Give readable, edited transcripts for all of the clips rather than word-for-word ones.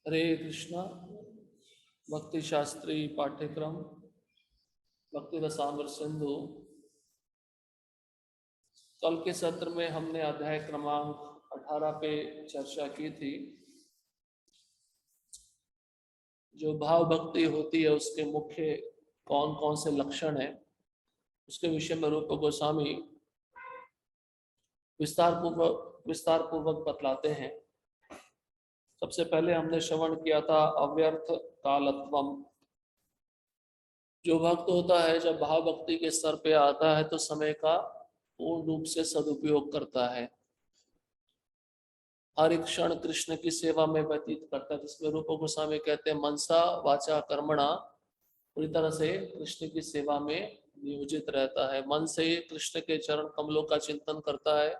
हरे कृष्णा। भक्ति शास्त्री पाठ्यक्रम भक्ति रसामृत सिंधु। कल के सत्र में हमने अध्याय क्रमांक 18 पे चर्चा की थी। जो भाव भक्ति होती है उसके मुख्य कौन कौन से लक्षण हैं, उसके विषय में रूप गोस्वामी विस्तार पूर्वक बतलाते हैं। सबसे पहले हमने श्रवण किया था अव्यर्थ कालत्वम। जो भक्त होता है जब भाव भक्ति के स्तर पे आता है तो समय का पूर्ण रूप से सदुपयोग करता है, हर एक क्षण कृष्ण की सेवा में व्यतीत करता है, जिसमें रूप गोस्वामी कहते हैं मनसा वाचा कर्मणा पूरी तरह से कृष्ण की सेवा में नियोजित रहता है। मन से कृष्ण के चरण कमलों का चिंतन करता है,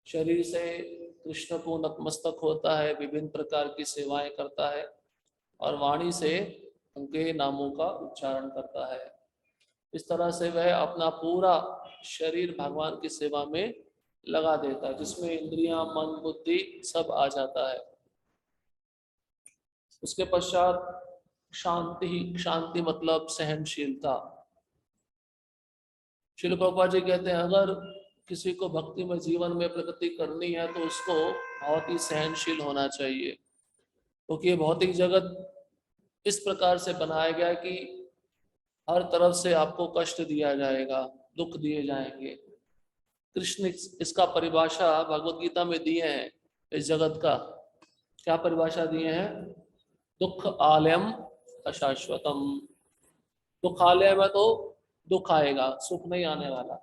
शरीर से कृष्ण को नतमस्तक होता है, विभिन्न प्रकार की सेवाएं करता है और वाणी से उनके नामों का उच्चारण करता है। इस तरह से वह अपना पूरा शरीर भगवान की सेवा में लगा देता है, जिसमें इंद्रियां मन बुद्धि सब आ जाता है। उसके पश्चात शांति मतलब सहनशीलता। श्रील प्रभुपाद जी कहते हैं अगर किसी को भक्ति में जीवन में प्रगति करनी है तो उसको बहुत ही सहनशील होना चाहिए, क्योंकि ये भौतिक जगत इस प्रकार से बनाया गया है कि हर तरफ से आपको कष्ट दिया जाएगा, दुख दिए जाएंगे। कृष्ण इसका परिभाषा भगवत गीता में दिए हैं। इस जगत का क्या परिभाषा दिए हैं? दुख आलयम अशाश्वतम। दुख आलय में तो दुख आएगा, सुख नहीं आने वाला।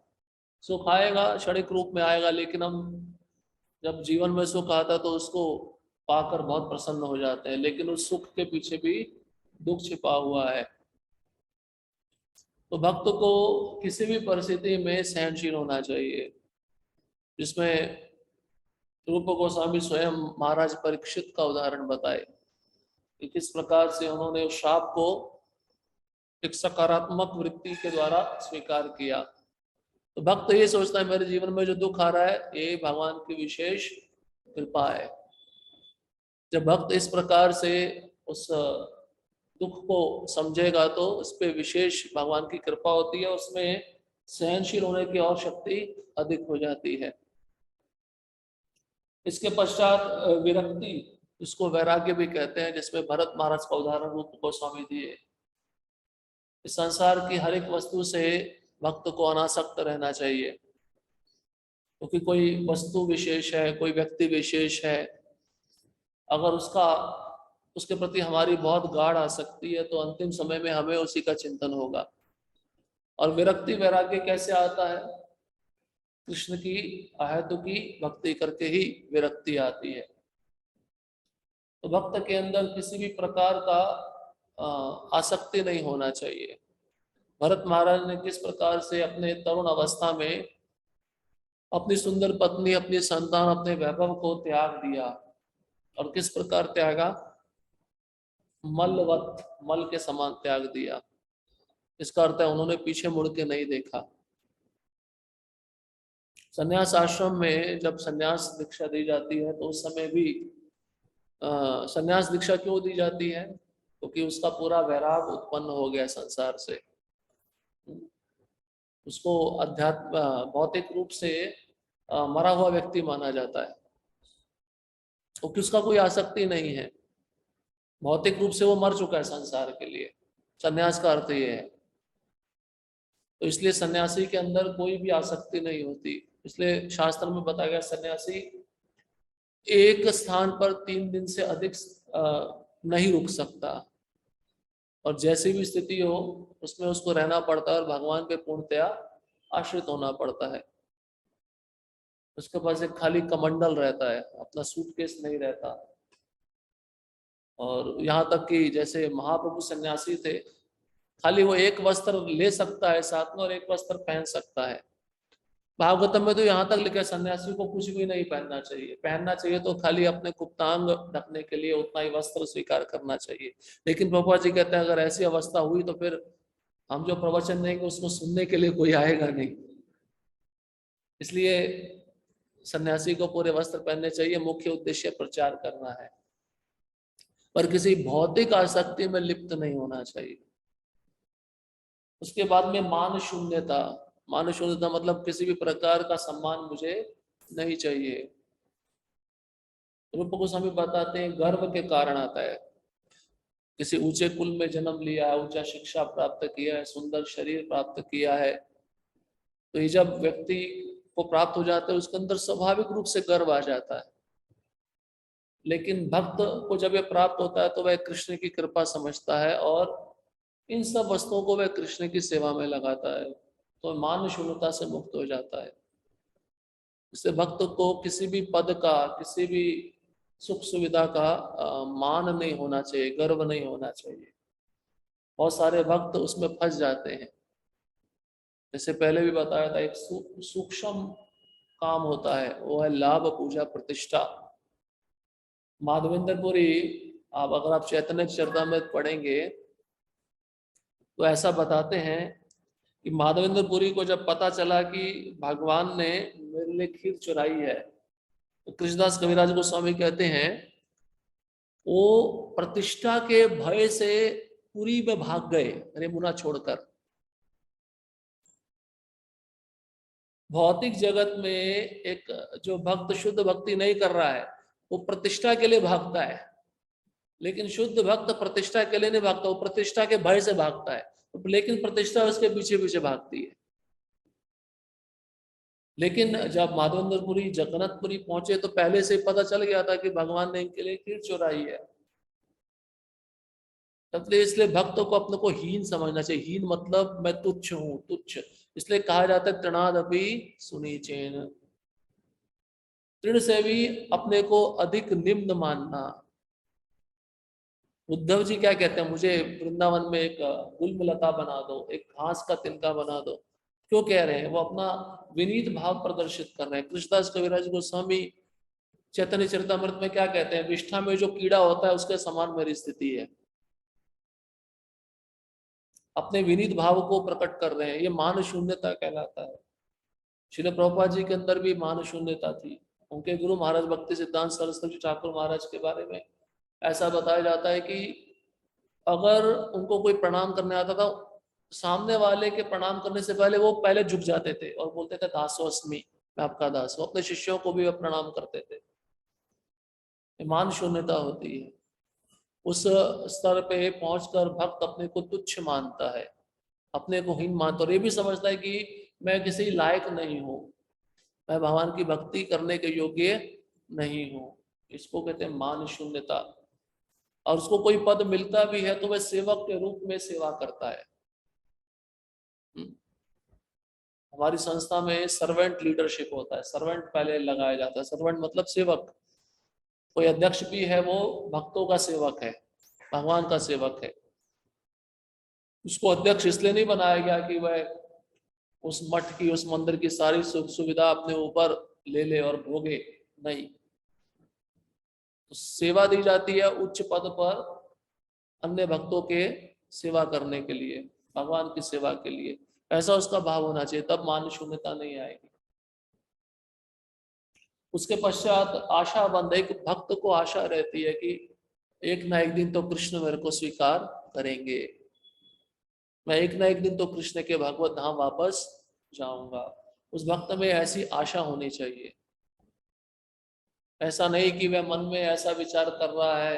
सुख आएगा, क्षणिक रूप में आएगा, लेकिन हम जब जीवन में सुख आता तो उसको पाकर बहुत प्रसन्न हो जाते हैं, लेकिन उस सुख के पीछे भी दुख छिपा हुआ है। तो भक्त को किसी भी परिस्थिति में सहनशील होना चाहिए, जिसमें रूप गोस्वामी स्वयं महाराज परीक्षित का उदाहरण बताए कि किस प्रकार से उन्होंने उस शाप को एक सकारात्मक वृत्ति के द्वारा स्वीकार किया। तो भक्त ये सोचता है मेरे जीवन में जो दुख आ रहा है ये भगवान की विशेष कृपा है। जब भक्त इस प्रकार से उस दुख को समझेगा तो उस पर विशेष भगवान की कृपा होती है, उसमें सहनशील होने की और शक्ति अधिक हो जाती है। इसके पश्चात विरक्ति, इसको वैराग्य भी कहते हैं, जिसमें भरत महाराज का उदाहरण रूप गोस्वामी दिए। इस संसार की हर एक वस्तु से भक्त को अनासक्त रहना चाहिए, क्योंकि कोई वस्तु विशेष है, कोई व्यक्ति विशेष है, अगर उसके प्रति हमारी बहुत गाढ़ आसक्ति है तो अंतिम समय में हमें उसी का चिंतन होगा। और विरक्ति वैराग्य कैसे आता है? कृष्ण की अहेतु की भक्ति करके ही विरक्ति आती है। तो भक्त के अंदर किसी भी प्रकार का आसक्ति नहीं होना चाहिए। भरत महाराज ने किस प्रकार से अपने तरुण अवस्था में अपनी सुंदर पत्नी, अपनी संतान, अपने वैभव को त्याग दिया, और किस प्रकार त्यागा? मलवत, मल के समान त्याग दिया। इसका अर्थ है उन्होंने पीछे मुड़ के नहीं देखा। संन्यास आश्रम में जब संन्यास दीक्षा दी जाती है तो उस समय भी संन्यास दीक्षा क्यों दी जाती है? क्योंकि उसका पूरा वैराग उत्पन्न हो गया संसार से। उसको अध्यात्म भौतिक रूप से मरा हुआ व्यक्ति माना जाता है, क्योंकि उसका कोई आसक्ति नहीं है। भौतिक रूप से वो मर चुका है संसार के लिए। संन्यास का अर्थ ये है। तो इसलिए सन्यासी के अंदर कोई भी आसक्ति नहीं होती। इसलिए शास्त्र में बताया गया सन्यासी एक स्थान पर 3 दिन से अधिक नहीं रुक सकता, और जैसी भी स्थिति हो उसमें उसको रहना पड़ता है और भगवान पे पूर्णतया आश्रित होना पड़ता है। उसके पास एक खाली कमंडल रहता है, अपना सूटकेस नहीं रहता। और यहाँ तक कि जैसे महाप्रभु सन्यासी थे, खाली वो एक वस्त्र ले सकता है साथ में और एक वस्त्र पहन सकता है। भागवतम में तो यहाँ तक लिखा है सन्यासी को कुछ भी नहीं पहनना चाहिए। पहनना चाहिए तो खाली अपने गुप्तांग ढकने के लिए उतना ही वस्त्र स्वीकार करना चाहिए। लेकिन प्रभुपाद जी कहते हैं अगर ऐसी अवस्था हुई तो फिर हम जो प्रवचन देंगे उसको सुनने के लिए कोई आएगा नहीं। इसलिए सन्यासी को पूरे वस्त्र पहनने चाहिए, मुख्य उद्देश्य प्रचार करना है। पर किसी भौतिक आसक्ति में लिप्त नहीं होना चाहिए। उसके बाद में मान शून्यता। मान शून्यता मतलब किसी भी प्रकार का सम्मान मुझे नहीं चाहिए। रूप गोस्वामी बताते हैं गर्व के कारण आता है। किसी ऊंचे कुल में जन्म लिया है, ऊंचा शिक्षा प्राप्त किया है, सुंदर शरीर प्राप्त किया है, तो ये जब व्यक्ति को प्राप्त हो जाता है उसके अंदर स्वाभाविक रूप से गर्व आ जाता है। लेकिन भक्त को जब ये प्राप्त होता है तो वह कृष्ण की कृपा समझता है और इन सब वस्तुओं को वह कृष्ण की सेवा में लगाता है, तो मान शून्यता से मुक्त हो जाता है। इससे भक्त को किसी भी पद का, किसी भी सुख सुविधा का मान नहीं होना चाहिए, गर्व नहीं होना चाहिए। बहुत सारे भक्त उसमें फंस जाते हैं। जैसे पहले भी बताया था, एक सूक्ष्म काम होता है, वो है लाभ, पूजा, प्रतिष्ठा। माधवेंद्रपुरी, अगर आप चैतन्य चरितमृत पढ़ेंगे तो ऐसा बताते हैं कि माधवेंद्रपुरी को जब पता चला कि भगवान ने मेरे लिए खीर चुराई है, तो कृष्णदास कविराज गोस्वामी कहते हैं वो प्रतिष्ठा के भय से पुरी में भाग गए, रेमुना छोड़कर। भौतिक जगत में एक जो भक्त शुद्ध भक्ति नहीं कर रहा है वो प्रतिष्ठा के लिए भागता है, लेकिन शुद्ध भक्त प्रतिष्ठा के लिए नहीं भागता, वो प्रतिष्ठा के भय से भागता है, लेकिन प्रतिष्ठा उसके पीछे पीछे भागती है। लेकिन जब माधवेंद्रपुरी जगन्नाथपुरी पहुंचे तो पहले से पता चल गया था कि भगवान ने इनके लिए खीर चुराई है। इसलिए भक्तों को अपने को हीन समझना चाहिए। हीन मतलब मैं तुच्छ हूं, तुच्छ। इसलिए कहा जाता है तृणादपि सुनीचेन, तृण से भी अपने को अधिक निम्न मानना। उद्धव जी क्या कहते हैं, मुझे वृंदावन में एक गुलमलता बना दो, एक घास का तिनका बना दो। क्यों कह रहे हैं? वो अपना विनीत भाव प्रदर्शित कर रहे हैं। कृष्णदास कविराज गोस्वामी चैतन्य चरितमृत में क्या कहते हैं, विष्ठा में जो कीड़ा होता है उसके समान मेरी स्थिति है। अपने विनीत भाव को प्रकट कर रहे हैं, ये मान शून्यता कहलाता है। श्रील प्रभुपाद जी के अंदर भी मान शून्यता थी। उनके गुरु महाराज भक्ति सिद्धांत सरस्वती ठाकुर महाराज के बारे में ऐसा बताया जाता है कि अगर उनको कोई प्रणाम करने आता था, सामने वाले के प्रणाम करने से पहले वो पहले झुक जाते थे और बोलते थे दासोस्मि, मैं आपका दास हूं। अपने शिष्यों को भी प्रणाम करते थे। मान शून्यता होती है। उस स्तर पे पहुंचकर भक्त अपने को तुच्छ मानता है, अपने को हीन मानता, और ये भी समझता है कि मैं किसी लायक नहीं हूं, मैं भगवान की भक्ति करने के योग्य नहीं हूं। इसको कहते हैं मान शून्यता। और उसको कोई पद मिलता भी है तो वह सेवक के रूप में सेवा करता है। हमारी संस्था में सर्वेंट लीडरशिप होता है, सर्वेंट पहले लगाया जाता है। सर्वेंट मतलब सेवक। कोई अध्यक्ष भी है वो भक्तों का सेवक है, भगवान का सेवक है। उसको अध्यक्ष इसलिए नहीं बनाया गया कि वह उस मठ की, उस मंदिर की सारी सुख सुविधा अपने ऊपर ले ले और भोगे, नहीं। तो सेवा दी जाती है उच्च पद पर अन्य भक्तों के सेवा करने के लिए, भगवान की सेवा के लिए। ऐसा उसका भाव होना चाहिए, तब मान शून्यता नहीं आएगी। उसके पश्चात आशा बंध, एक भक्त को आशा रहती है कि एक ना एक दिन तो कृष्ण मेरे को स्वीकार करेंगे, मैं एक ना एक दिन तो कृष्ण के भगवत धाम वापस जाऊंगा। उस भक्त में ऐसी आशा होनी चाहिए। ऐसा नहीं कि वह मन में ऐसा विचार कर रहा है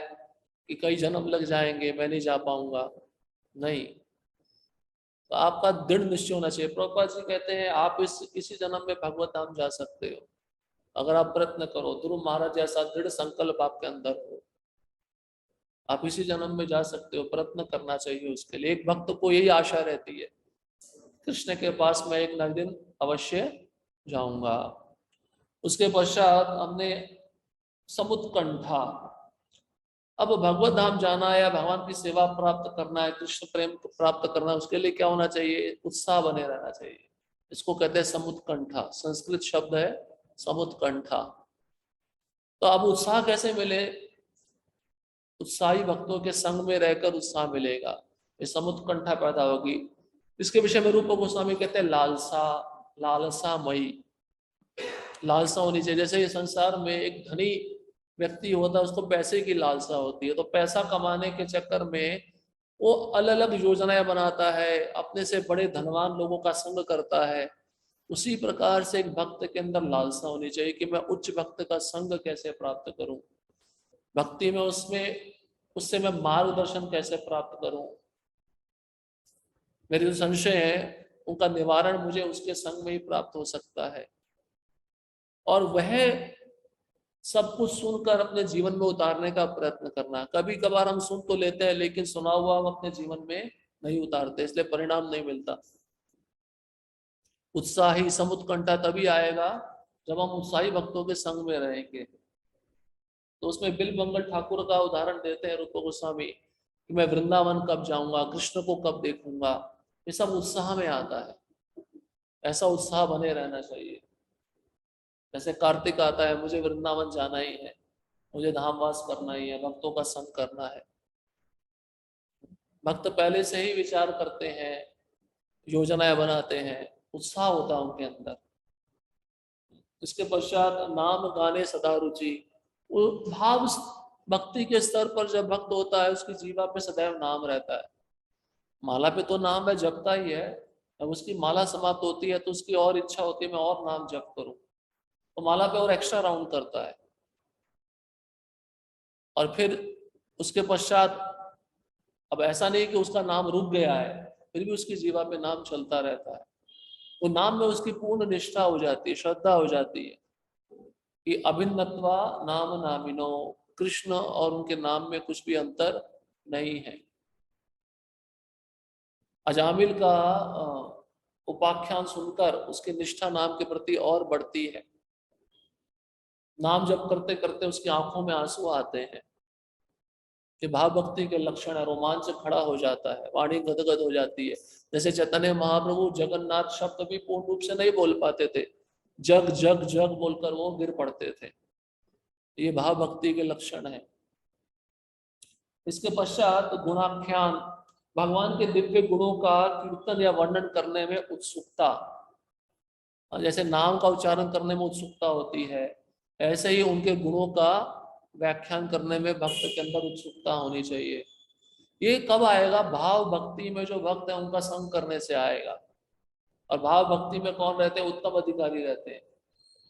कि कई जन्म लग जाएंगे, मैं नहीं जा पाऊंगा, नहीं। तो आपका दृढ़ निश्चय होना चाहिए। प्रभुपाद जी कहते हैं आप इसी जन्म में भगवत धाम जा सकते हो अगर आप प्रयत्न करो। ध्रुव महाराज जैसा दृढ़ संकल्प आपके अंदर हो, आप इसी जन्म में जा सकते हो। प्रयत्न करना चाहिए उसके लिए। एक भक्त को यही आशा रहती है, कृष्ण के पास मैं एक न दिन अवश्य जाऊंगा। उसके पश्चात हमने समुत्कंठा। अब भगवत धाम जाना है या भगवान की सेवा प्राप्त करना है, कृष्ण प्रेम को प्राप्त करना है, उसके लिए क्या होना चाहिए? उत्साह बने रहना चाहिए। इसको कहते हैं समुत्कंठा। संस्कृत शब्द है समुत्कंठा। तो अब उत्साह कैसे मिले? उत्साही भक्तों के संग में रहकर उत्साह मिलेगा, ये समुत्कंठा पैदा होगी। इसके विषय में रूप गोस्वामी कहते हैं लालसा, लालसा मई, लालसा होनी चाहिए। जैसे ये संसार में एक धनी व्यक्ति होता है उसको पैसे की लालसा होती है, तो पैसा कमाने के चक्कर में वो अलग अलग योजनाएं बनाता है, अपने से बड़े धनवान लोगों का संग करता है। उसी प्रकार से एक भक्त के अंदर लालसा होनी चाहिए कि मैं उच्च भक्त का संग कैसे प्राप्त करूं, भक्ति में उसमें उससे मैं मार्गदर्शन कैसे प्राप्त करूं, मेरे जो संशय है उनका निवारण मुझे उसके संग में ही प्राप्त हो सकता है। और वह सब कुछ सुनकर अपने जीवन में उतारने का प्रयत्न करना। कभी कभार हम सुन तो लेते हैं लेकिन सुना हुआ हम अपने जीवन में नहीं उतारते, इसलिए परिणाम नहीं मिलता। उत्साही समुत्कंठा तभी आएगा जब हम उत्साही भक्तों के संग में रहेंगे। तो उसमें बिल मंगल ठाकुर का उदाहरण देते हैं रूप गोस्वामी कि मैं वृंदावन कब जाऊंगा, कृष्ण को कब देखूंगा, ये सब उत्साह में आता है। ऐसा उत्साह बने रहना चाहिए। जैसे कार्तिक आता है, मुझे वृंदावन जाना ही है, मुझे धामवास करना ही है, भक्तों का संग करना है। भक्त पहले से ही विचार करते हैं, योजनाएं बनाते हैं, उत्साह होता है उनके अंदर। इसके पश्चात नाम गाने सदा रुचि। वो भाव भक्ति के स्तर पर जब भक्त होता है उसकी जीवा पे सदैव नाम रहता है। माला पे तो नाम है, जपता ही है। जब उसकी माला समाप्त होती है तो उसकी और इच्छा होती है मैं और नाम जप करूं, तो माला पे और एक्स्ट्रा राउंड करता है। और फिर उसके पश्चात अब ऐसा नहीं कि उसका नाम रुक गया है, फिर भी उसकी जीवा पे नाम चलता रहता है। वो नाम में उसकी पूर्ण निष्ठा हो जाती है, श्रद्धा हो जाती है कि अभिन्नत्वा नाम नामिनो, कृष्ण और उनके नाम में कुछ भी अंतर नहीं है। अजामिल का उपाख्यान सुनकर उसकी निष्ठा नाम के प्रति और बढ़ती है। नाम जप करते करते उसकी आंखों में आंसू आते हैं। ये भाव भक्ति के लक्षण है। रोमांच खड़ा हो जाता है, वाणी गदगद हो जाती है। जैसे चैतन्य महाप्रभु जगन्नाथ शब्द भी पूर्ण रूप से नहीं बोल पाते थे, जग जग जग बोलकर वो गिर पड़ते थे। ये भाव भक्ति के लक्षण है। इसके पश्चात गुणाख्यान, भगवान के दिव्य गुणों का कीर्तन या वर्णन करने में उत्सुकता। जैसे नाम का उच्चारण करने में उत्सुकता होती है, ऐसे ही उनके गुणों का व्याख्यान करने में भक्त के अंदर उत्सुकता होनी चाहिए। ये कब आएगा? भाव भक्ति में जो भक्त है उनका संग करने से आएगा। और भाव भक्ति में कौन रहते हैं? उत्तम अधिकारी रहते हैं।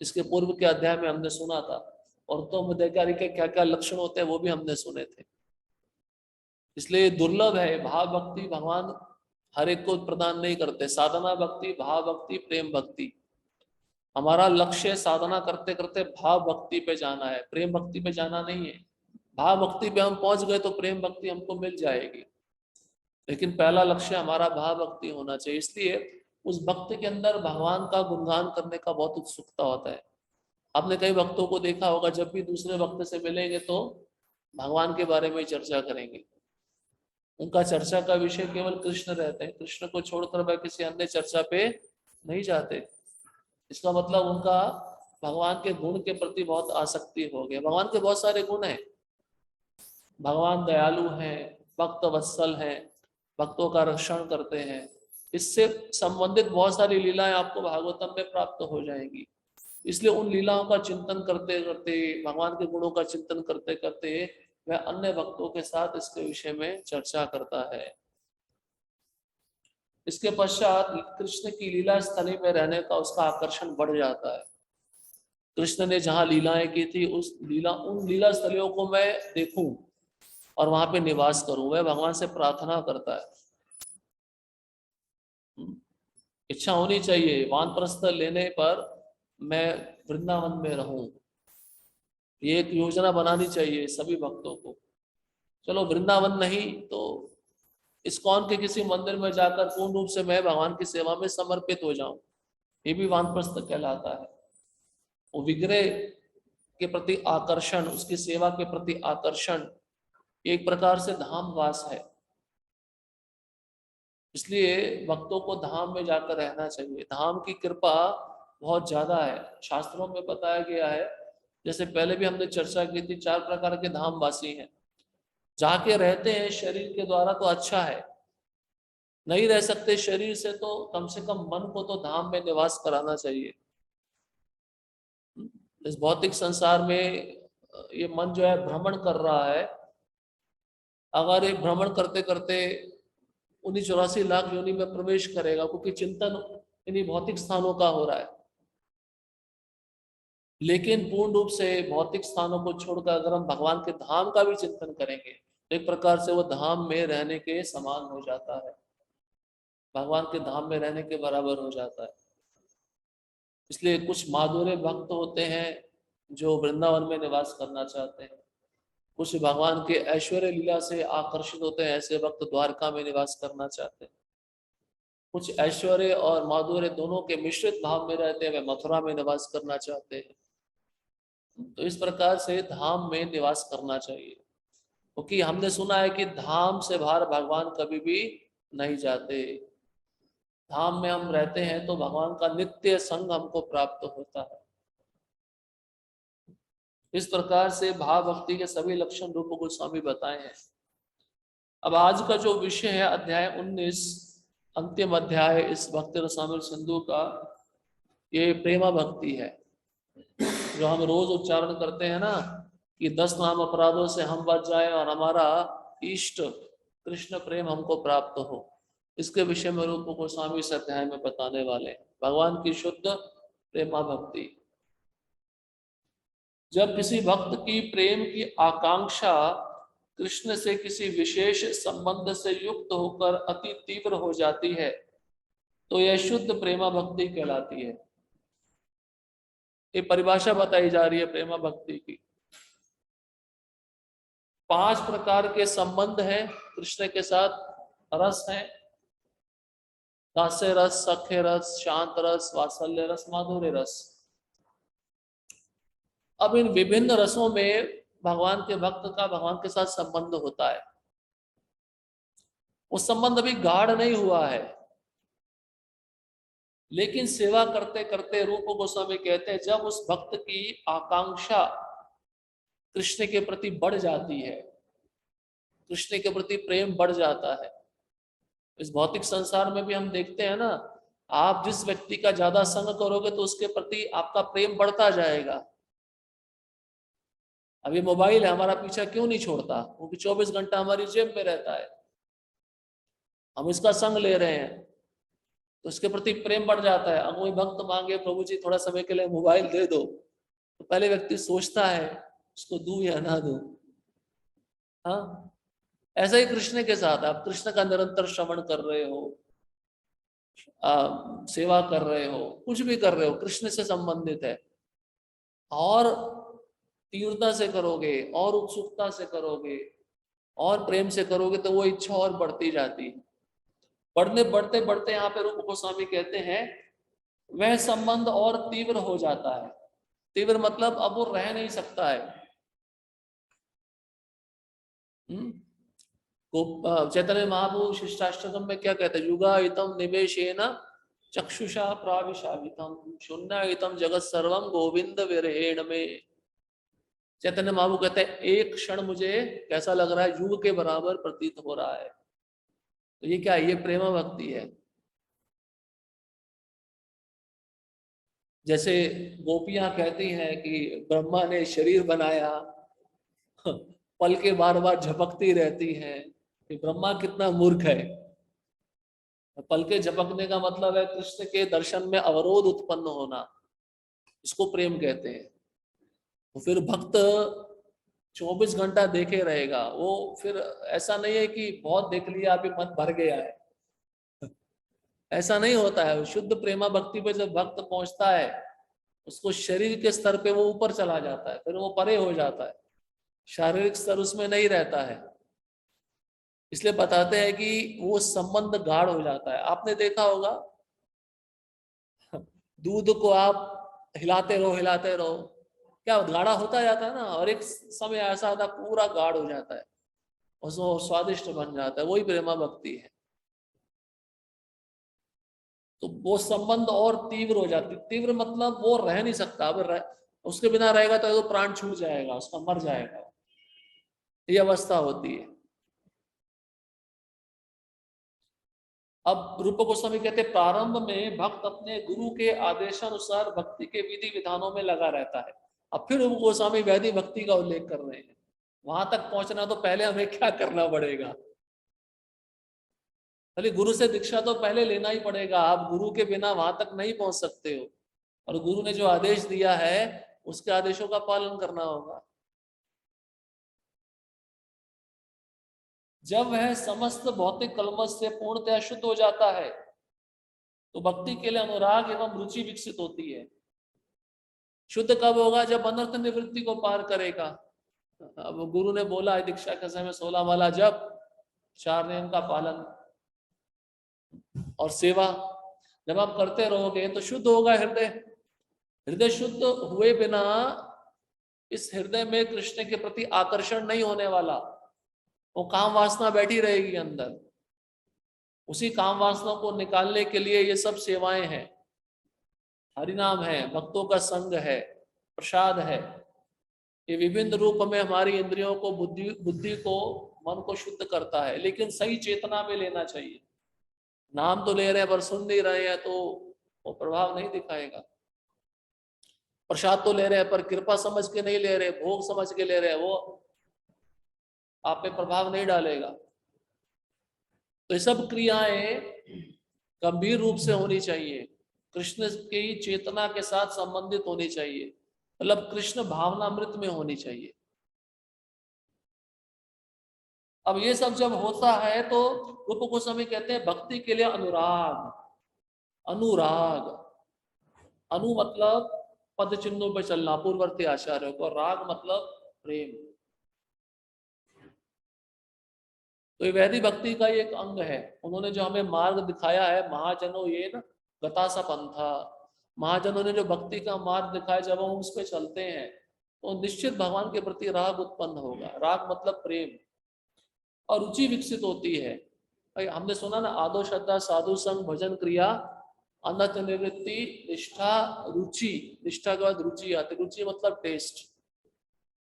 इसके पूर्व के अध्याय में हमने सुना था। और उत्तम अधिकारी के क्या क्या लक्षण होते हैं वो भी हमने सुने थे। इसलिए दुर्लभ है। भाव भक्ति भगवान हर एक को प्रदान नहीं करते। साधना भक्ति, भाव भक्ति, प्रेम भक्ति। हमारा लक्ष्य साधना करते करते भाव भक्ति पे जाना है, प्रेम भक्ति पे जाना नहीं है। भाव भक्ति पे हम पहुंच गए तो प्रेम भक्ति हमको मिल जाएगी, लेकिन पहला लक्ष्य हमारा भाव भक्ति होना चाहिए। इसलिए उस भक्त के अंदर भगवान का गुणगान करने का बहुत उत्सुकता होता है। आपने कई भक्तों को देखा होगा, जब भी दूसरे भक्त से मिलेंगे तो भगवान के बारे में चर्चा करेंगे। उनका चर्चा का विषय केवल कृष्ण रहते हैं, कृष्ण को छोड़कर वह किसी अन्य चर्चा पे नहीं जाते। इसका मतलब उनका भगवान के गुण के प्रति बहुत आसक्ति हो गया। भगवान के बहुत सारे गुण हैं। भगवान दयालु हैं, भक्त वत्सल हैं, भक्तों का रक्षण करते हैं। इससे संबंधित बहुत सारी लीलाएं आपको भागवतम में प्राप्त हो जाएंगी। इसलिए उन लीलाओं का चिंतन करते करते, भगवान के गुणों का चिंतन करते करते वह अन्य भक्तों के साथ इसके विषय में चर्चा करता है। इसके पश्चात कृष्ण की लीला स्थली में रहने का उसका आकर्षण बढ़ जाता है। कृष्ण ने जहां लीलाएं की थी उन लीला स्थलियों को मैं देखूं और वहां पे निवास करूं, वह भगवान से प्रार्थना करता है। इच्छा होनी चाहिए वानप्रस्थ लेने पर मैं वृंदावन में रहूं। ये एक योजना बनानी चाहिए सभी भक्तों को। चलो वृंदावन नहीं तो इस्कॉन के किसी मंदिर में जाकर पूर्ण रूप से मैं भगवान की सेवा में समर्पित हो जाऊं, ये भी वानप्रस्थ कहलाता है। वो विग्रह के प्रति आकर्षण, उसकी सेवा के प्रति आकर्षण, एक प्रकार से धाम वास है। इसलिए भक्तों को धाम में जाकर रहना चाहिए। धाम की कृपा बहुत ज्यादा है, शास्त्रों में बताया गया है। जैसे पहले भी हमने चर्चा की थी, 4 प्रकार के धाम वासी हैं। जाके रहते हैं शरीर के द्वारा तो अच्छा है, नहीं रह सकते शरीर से तो कम से कम मन को तो धाम में निवास कराना चाहिए। इस भौतिक संसार में ये मन जो है भ्रमण कर रहा है, अगर ये भ्रमण करते करते 1984 लाख योनि में प्रवेश करेगा, क्योंकि चिंतन इन्हीं भौतिक स्थानों का हो रहा है, लेकिन पूर्ण रूप से भौतिक स्थानों को छोड़कर अगर हम भगवान के धाम का भी चिंतन करेंगे तो एक प्रकार से वो धाम में रहने के समान हो जाता है, भगवान के धाम में रहने के बराबर हो जाता है। इसलिए कुछ माधुर्य भक्त होते हैं जो वृंदावन में निवास करना चाहते हैं, कुछ भगवान के ऐश्वर्य लीला से आकर्षित होते हैं, ऐसे भक्त द्वारका में निवास करना चाहते हैं। कुछ ऐश्वर्य और माधुर्य दोनों के मिश्रित भाव में रहते हैं, वे मथुरा में निवास करना चाहते हैं। तो इस प्रकार से धाम में निवास करना चाहिए, क्योंकि हमने सुना है कि धाम से बाहर भगवान कभी भी नहीं जाते। धाम में हम रहते हैं तो भगवान का नित्य संग हमको प्राप्त होता है। इस प्रकार से भाव भक्ति के सभी लक्षण रूप गोस्वामी बताए हैं। अब आज का जो विषय है अध्याय 19, अंतिम अध्याय इस भक्ति रसामृत सिंधु का, ये प्रेमा भक्ति है, जो हम रोज उच्चारण करते हैं ना कि 10 नाम अपराधों से हम बच जाए और हमारा इष्ट कृष्ण प्रेम हमको प्राप्त हो। इसके विषय में रूप गोस्वामी इस अध्याय में बताने वाले हैं। भगवान की शुद्ध प्रेमा भक्ति। जब किसी भक्त की प्रेम की आकांक्षा कृष्ण से किसी विशेष संबंध से युक्त होकर अति तीव्र हो जाती है तो यह शुद्ध प्रेमा भक्ति कहलाती है। ये परिभाषा बताई जा रही है प्रेमा भक्ति की। 5 प्रकार के संबंध हैं कृष्ण के साथ। रस है, दास्य रस, सख्य रस, शांत रस, वात्सल्य रस, माधुर्य रस। अब इन विभिन्न रसों में भगवान के भक्त का भगवान के साथ संबंध होता है। वो संबंध अभी गाढ़ नहीं हुआ है, लेकिन सेवा करते करते रूप गोस्वामी कहते हैं जब उस भक्त की आकांक्षा कृष्ण के प्रति बढ़ जाती है, कृष्ण के प्रति प्रेम बढ़ जाता है। इस भौतिक संसार में भी हम देखते हैं ना, आप जिस व्यक्ति का ज्यादा संग करोगे तो उसके प्रति आपका प्रेम बढ़ता जाएगा। अब ये मोबाइल है, हमारा पीछा क्यों नहीं छोड़ता? क्योंकि 24 घंटा हमारी जेब में रहता है, हम इसका संग ले रहे हैं तो उसके प्रति प्रेम बढ़ जाता है। अब कोई भक्त मांगे प्रभु जी थोड़ा समय के लिए मोबाइल दे दो, तो पहले व्यक्ति सोचता है उसको दूं या ना दूं। हाँ, ऐसा ही कृष्ण के साथ आप कृष्ण का निरंतर श्रवण कर रहे हो, सेवा कर रहे हो, कुछ भी कर रहे हो कृष्ण से संबंधित है, और तीव्रता से करोगे और उत्सुकता से करोगे और प्रेम से करोगे तो वो इच्छा और बढ़ती जाती है। बढ़ने बढ़ते बढ़ते यहाँ पे रूप गोस्वामी कहते हैं वह संबंध और तीव्र हो जाता है। तीव्र मतलब अब वो रह नहीं सकता है। चैतन्य महाप्रभु शिष्टाष्टकम में क्या कहते हैं? युगायितम निवेशेन चक्षुषा प्राविशावितम शून्यायितम जगत सर्वम गोविंद विरहेण में। चैतन्य महाप्रभु कहते हैं एक क्षण मुझे कैसा लग रहा है, युग के बराबर प्रतीत हो रहा है। तो ये क्या है? ये प्रेम भक्ति है। जैसे गोपियां कहती हैं कि ब्रह्मा ने शरीर बनाया, पल के बार बार झपकती रहती हैं कि ब्रह्मा कितना मूर्ख है। पल के झपकने का मतलब है कृष्ण के दर्शन में अवरोध उत्पन्न होना, इसको प्रेम कहते हैं। तो फिर भक्त 24 घंटा देखे रहेगा, वो फिर ऐसा नहीं है कि बहुत देख लिया अभी मन भर गया है, ऐसा नहीं होता है। शुद्ध प्रेमा भक्ति पे जब भक्त पहुंचता है उसको शरीर के स्तर पे वो ऊपर चला जाता है, फिर वो परे हो जाता है, शारीरिक स्तर उसमें नहीं रहता है। इसलिए बताते हैं कि वो संबंध गाढ़ हो जाता है। आपने देखा होगा दूध को आप हिलाते रहो, क्या गाढ़ा होता जाता है ना, और एक समय ऐसा आता है पूरा गाढ़ हो जाता है, उसको स्वादिष्ट बन जाता है। वही प्रेमा भक्ति है। तो वो संबंध और तीव्र हो जाती। तीव्र मतलब वो रह नहीं सकता, अब उसके बिना रहेगा तो प्राण छूट जाएगा, उसका मर जाएगा, ये अवस्था होती है। अब रूप गोस्वामी कहते हैं प्रारंभ में भक्त अपने गुरु के आदेशानुसार भक्ति के विधि विधानों में लगा रहता है। अब फिर रूप गोस्वामी वैदिक भक्ति का उल्लेख कर रहे हैं। वहां तक पहुंचना तो पहले हमें क्या करना पड़ेगा? पहले गुरु से दीक्षा तो पहले लेना ही पड़ेगा। आप गुरु के बिना वहां तक नहीं पहुंच सकते हो, और गुरु ने जो आदेश दिया है उसके आदेशों का पालन करना होगा। जब वह समस्त भौतिक कलमश से पूर्णतया शुद्ध हो जाता है तो भक्ति के लिए अनुराग एवं रुचि विकसित होती है। शुद्ध कब होगा? जब अनर्थ निवृत्ति को पार करेगा। अब गुरु ने बोला है दीक्षा के समय 16 माला जप, 4 नियम का पालन और सेवा जब आप करते रहोगे तो शुद्ध होगा हृदय। हृदय शुद्ध हुए बिना इस हृदय में कृष्ण के प्रति आकर्षण नहीं होने वाला। वो काम वासना बैठी रहेगी अंदर। उसी काम वासना को निकालने के लिए ये सब सेवाएं हैं, हरिनाम है, भक्तों का संग है, प्रसाद है। ये विभिन्न रूप में हमारी इंद्रियों को, बुद्धि को, मन को शुद्ध करता है, लेकिन सही चेतना में लेना चाहिए। नाम तो ले रहे हैं पर सुन नहीं रहे हैं तो वो प्रभाव नहीं दिखाएगा। प्रसाद तो ले रहे हैं पर कृपा समझ के नहीं ले रहे, भोग समझ के ले रहे हैं, वो आप पे प्रभाव नहीं डालेगा। तो ये सब क्रियाएं गंभीर रूप से होनी चाहिए, कृष्ण की चेतना के साथ संबंधित होनी चाहिए, मतलब कृष्ण भावनामृत में होनी चाहिए। अब ये सब जब होता है तो रूप गोस्वामी कहते हैं भक्ति के लिए अनुराग। अनुराग, अनु मतलब पद चिन्हों पर चलना, पूर्ववर्ती आचार्य को, राग मतलब प्रेम। तो ये वैदिक भक्ति का एक अंग है। उन्होंने जो हमें मार्ग दिखाया है, महाजनों ये न गतासा पंथा, महाजनों ने जो भक्ति का मार्ग दिखाया, जब हम उस पर चलते हैं तो निश्चित भगवान के प्रति राग उत्पन्न होगा। राग मतलब प्रेम, और रुचि विकसित होती है। भाई हमने सुना ना, आदो श्रद्धा साधु संग भजन क्रिया अनर्थ निवृत्ति निष्ठा रुचि। निष्ठा के बाद रुचि आती, रुचि मतलब टेस्ट।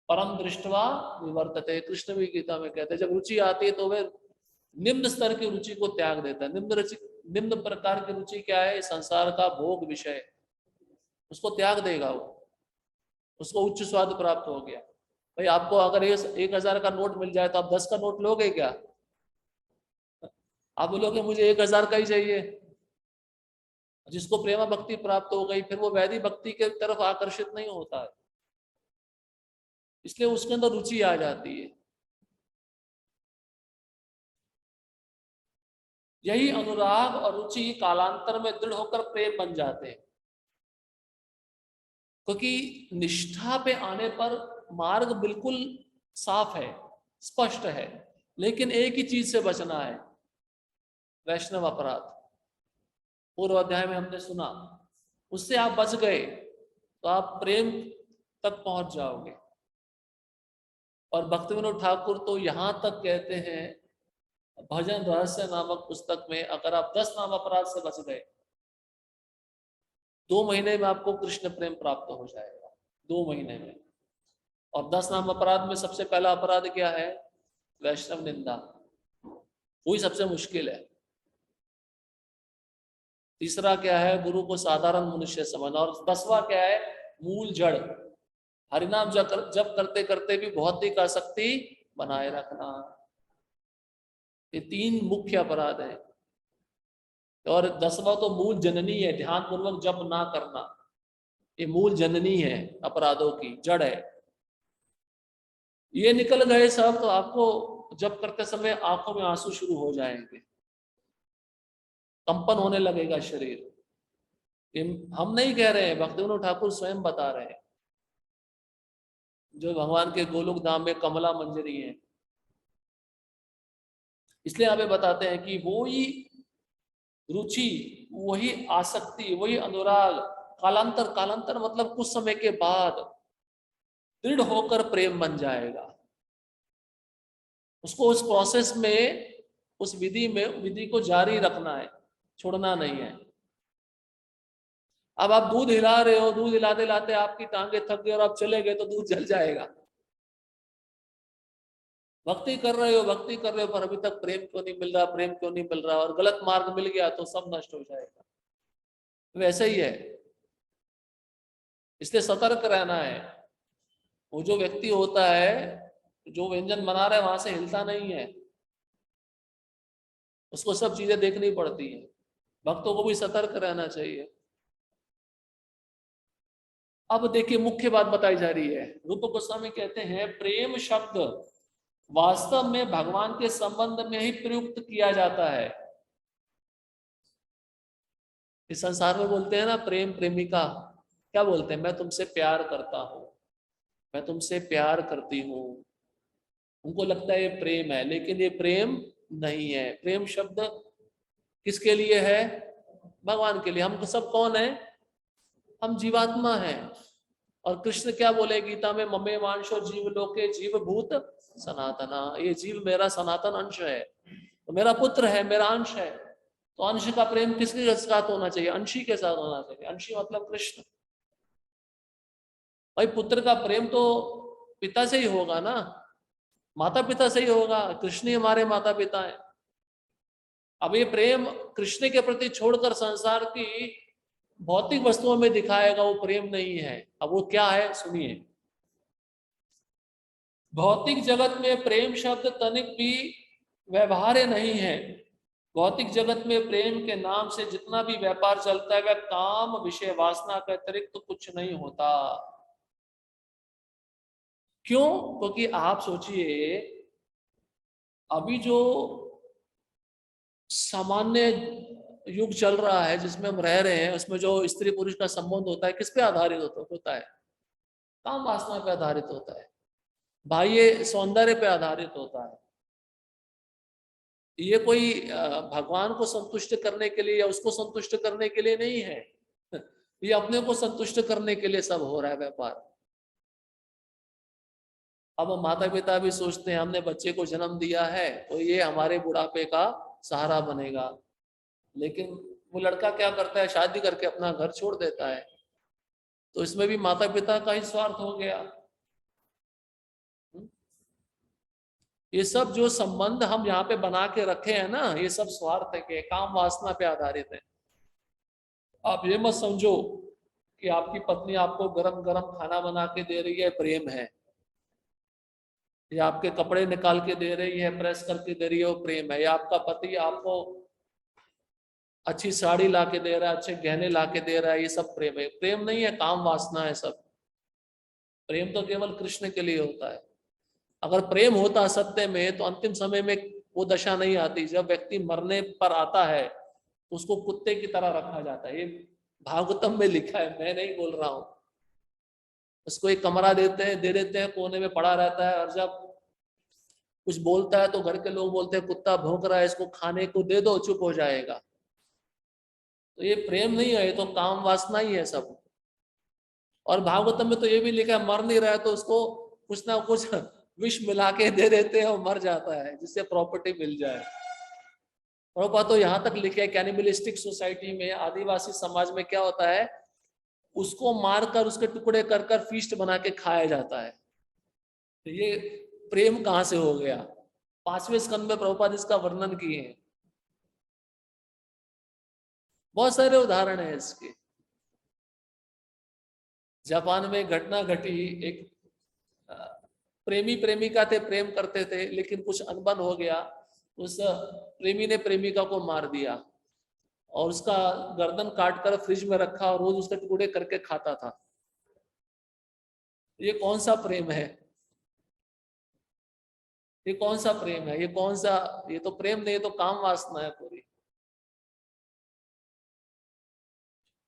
परम दृष्टवा विवर्तते, कृष्ण भी गीता में कहते हैं जब रुचि आती है तो वे निम्न स्तर की रुचि को त्याग देता है। निम्न प्रकार की रुचि क्या है? संसार का भोग विषय, उसको त्याग देगा वो, उसको उच्च स्वाद प्राप्त हो गया। भाई आपको अगर 1000 का नोट मिल जाए तो आप 10 का नोट लोगे क्या? आप बोलोगे मुझे 1000 का ही चाहिए। जिसको प्रेमा भक्ति प्राप्त हो गई फिर वो वैदिक भक्ति के तरफ आकर्षित नहीं होता है, इसलिए उसके अंदर रुचि आ जाती है। यही अनुराग और रुचि कालांतर में दृढ़ होकर प्रेम बन जाते हैं। क्योंकि निष्ठा पे आने पर मार्ग बिल्कुल साफ है, स्पष्ट है, लेकिन एक ही चीज से बचना है, वैष्णव अपराध। पूर्व अध्याय में हमने सुना, उससे आप बच गए तो आप प्रेम तक पहुंच जाओगे। और भक्तिविनोद ठाकुर तो यहां तक कहते हैं भजन रहस्य नामक पुस्तक में, अगर आप 10 नाम अपराध से बच गए 2 महीने में आपको कृष्ण प्रेम प्राप्त हो जाएगा, 2 महीने में। और 10 नाम अपराध में सबसे पहला अपराध क्या है? वैष्णव निंदा, वही सबसे मुश्किल है। तीसरा क्या है? गुरु को साधारण मनुष्य समझना। और 10वां क्या है? मूल जड़, हरिनाम जब करते करते भी भौतिक आसक्ति बनाए रखना। ये 3 मुख्य अपराध है। और 10वां तो मूल जननी है, ध्यान पूर्वक जप ना करना। ये मूल जननी है, अपराधों की जड़ है। ये निकल गए सब तो आपको जप करते समय आंखों में आंसू शुरू हो जाएंगे, कंपन होने लगेगा शरीर। ये हम नहीं कह रहे हैं, भक्तिविनोद ठाकुर स्वयं बता रहे हैं, जो भगवान के गोलोक धाम में कमला मंजरी है। इसलिए हमें बताते हैं कि वो ही रुचि, वही आसक्ति, वही अनुराग कालांतर, कालांतर मतलब कुछ समय के बाद दृढ़ होकर प्रेम बन जाएगा। उसको उस प्रोसेस में, उस विधि में, विधि को जारी रखना है, छोड़ना नहीं है। अब आप दूध हिला रहे हो, दूध हिलाते हिलाते आपकी टांगे थक गई और आप चले गए तो दूध जल जाएगा। भक्ति कर रहे हो, भक्ति कर रहे हो, पर अभी तक प्रेम क्यों नहीं मिल रहा, प्रेम क्यों नहीं मिल रहा, और गलत मार्ग मिल गया तो सब नष्ट हो जाएगा। वैसे ही है, इसलिए सतर्क रहना है। वो जो व्यक्ति होता है, जो व्यंजन बना रहा है वहां से हिलता नहीं है, उसको सब चीजें देखनी पड़ती है। भक्तों को भी सतर्क रहना चाहिए। अब देखिए मुख्य बात बताई जा रही है। रूप गोस्वामी कहते हैं प्रेम शब्द वास्तव में भगवान के संबंध में ही प्रयुक्त किया जाता है। इस संसार में बोलते हैं ना प्रेम प्रेमिका, क्या बोलते हैं? मैं तुमसे प्यार करता हूं, मैं तुमसे प्यार करती हूं। उनको लगता है ये प्रेम है, लेकिन ये प्रेम नहीं है। प्रेम शब्द किसके लिए है? भगवान के लिए। हम सब कौन है? हम जीवात्मा हैं। और कृष्ण क्या बोले गीता में? ममे वांशो जीव लोके जीव भूत सनातना। ये जीव मेरा सनातन अंश है, तो मेरा पुत्र है, मेरा अंश है। तो अंश का प्रेम किसके साथ होना चाहिए? अंशी के साथ होना चाहिए। अंशी मतलब कृष्ण। भाई पुत्र का प्रेम तो पिता से ही होगा ना, माता पिता से ही होगा। कृष्ण ही हमारे माता पिता है। अब ये प्रेम कृष्ण के प्रति छोड़कर संसार की भौतिक वस्तुओं में दिखाएगा, वो प्रेम नहीं है। अब वो क्या है सुनिए। भौतिक जगत में प्रेम शब्द तनिक भी व्यवहार्य नहीं है। भौतिक जगत में प्रेम के नाम से जितना भी व्यापार चलता है वह काम विषय वासना के अतिरिक्त तो कुछ नहीं होता। क्यों? क्योंकि आप सोचिए, अभी जो सामान्य युग चल रहा है जिसमें हम रह रहे हैं, उसमें जो स्त्री पुरुष का संबंध होता है किस पे आधारित होता है? काम वासना पे आधारित होता है, बाह्य सौंदर्य पे आधारित होता है। ये कोई भगवान को संतुष्ट करने के लिए या उसको संतुष्ट करने के लिए नहीं है। ये अपने को संतुष्ट करने के लिए सब हो रहा है व्यापार। अब माता पिता भी सोचते हैं हमने बच्चे को जन्म दिया है तो ये हमारे बुढ़ापे का सहारा बनेगा, लेकिन वो लड़का क्या करता है? शादी करके अपना घर छोड़ देता है। तो इसमें भी माता पिता का ही स्वार्थ हो गया। ये सब जो संबंध हम यहाँ पे बना के रखे हैं ना, ये सब स्वार्थ के, काम वासना पे आधारित है। आप ये मत समझो कि आपकी पत्नी आपको गरम गरम खाना बना के दे रही है प्रेम है, या आपके कपड़े निकाल के दे रही है, प्रेस करके दे रही है, वो प्रेम है। या आपका पति आपको अच्छी साड़ी ला के दे रहा है, अच्छे गहने ला के दे रहा है, ये सब प्रेम है? प्रेम नहीं है, काम वासना है सब। प्रेम तो केवल कृष्ण के लिए होता है। अगर प्रेम होता सत्य में तो अंतिम समय में वो दशा नहीं आती। जब व्यक्ति मरने पर आता है तो उसको कुत्ते की तरह रखा जाता है। ये भागवतम में लिखा है, मैं नहीं बोल रहा हूं। उसको एक कमरा देते हैं, दे देते हैं, कोने में पड़ा रहता है, और जब कुछ बोलता है तो घर के लोग बोलते हैं कुत्ता भौंक रहा है, इसको खाने को दे दो, चुप हो जाएगा। तो ये प्रेम नहीं है, ये तो काम वासना ही है सब। और भागवतम में तो ये भी लिखा है मर नहीं रहा है तो उसको कुछ ना कुछ विष मिला के दे देते हैं और मर जाता है, जिससे प्रॉपर्टी मिल जाए। प्रभुपाद तो यहाँ तक लिखे कैनिबलिस्टिक सोसाइटी में, आदिवासी समाज में क्या होता है, उसको मारकर उसके टुकड़े कर कर फीस्ट बना के खाया जाता है। तो ये प्रेम कहाँ से हो गया? 5वें स्कंद में प्रभुपाद इसका वर्णन किए हैं। बहुत सारे उदाहरण है इसके। जापान में घटना घटी, एक प्रेमी प्रेमिका थे, प्रेम करते थे, लेकिन कुछ अनबन हो गया। उस प्रेमी ने प्रेमिका को मार दिया और उसका गर्दन काट कर फ्रिज में रखा और रोज उसके टुकड़े करके खाता था। ये कौन सा प्रेम है? ये कौन सा प्रेम है? ये कौन सा? ये तो प्रेम नहीं, ये तो काम वासना है पूरी।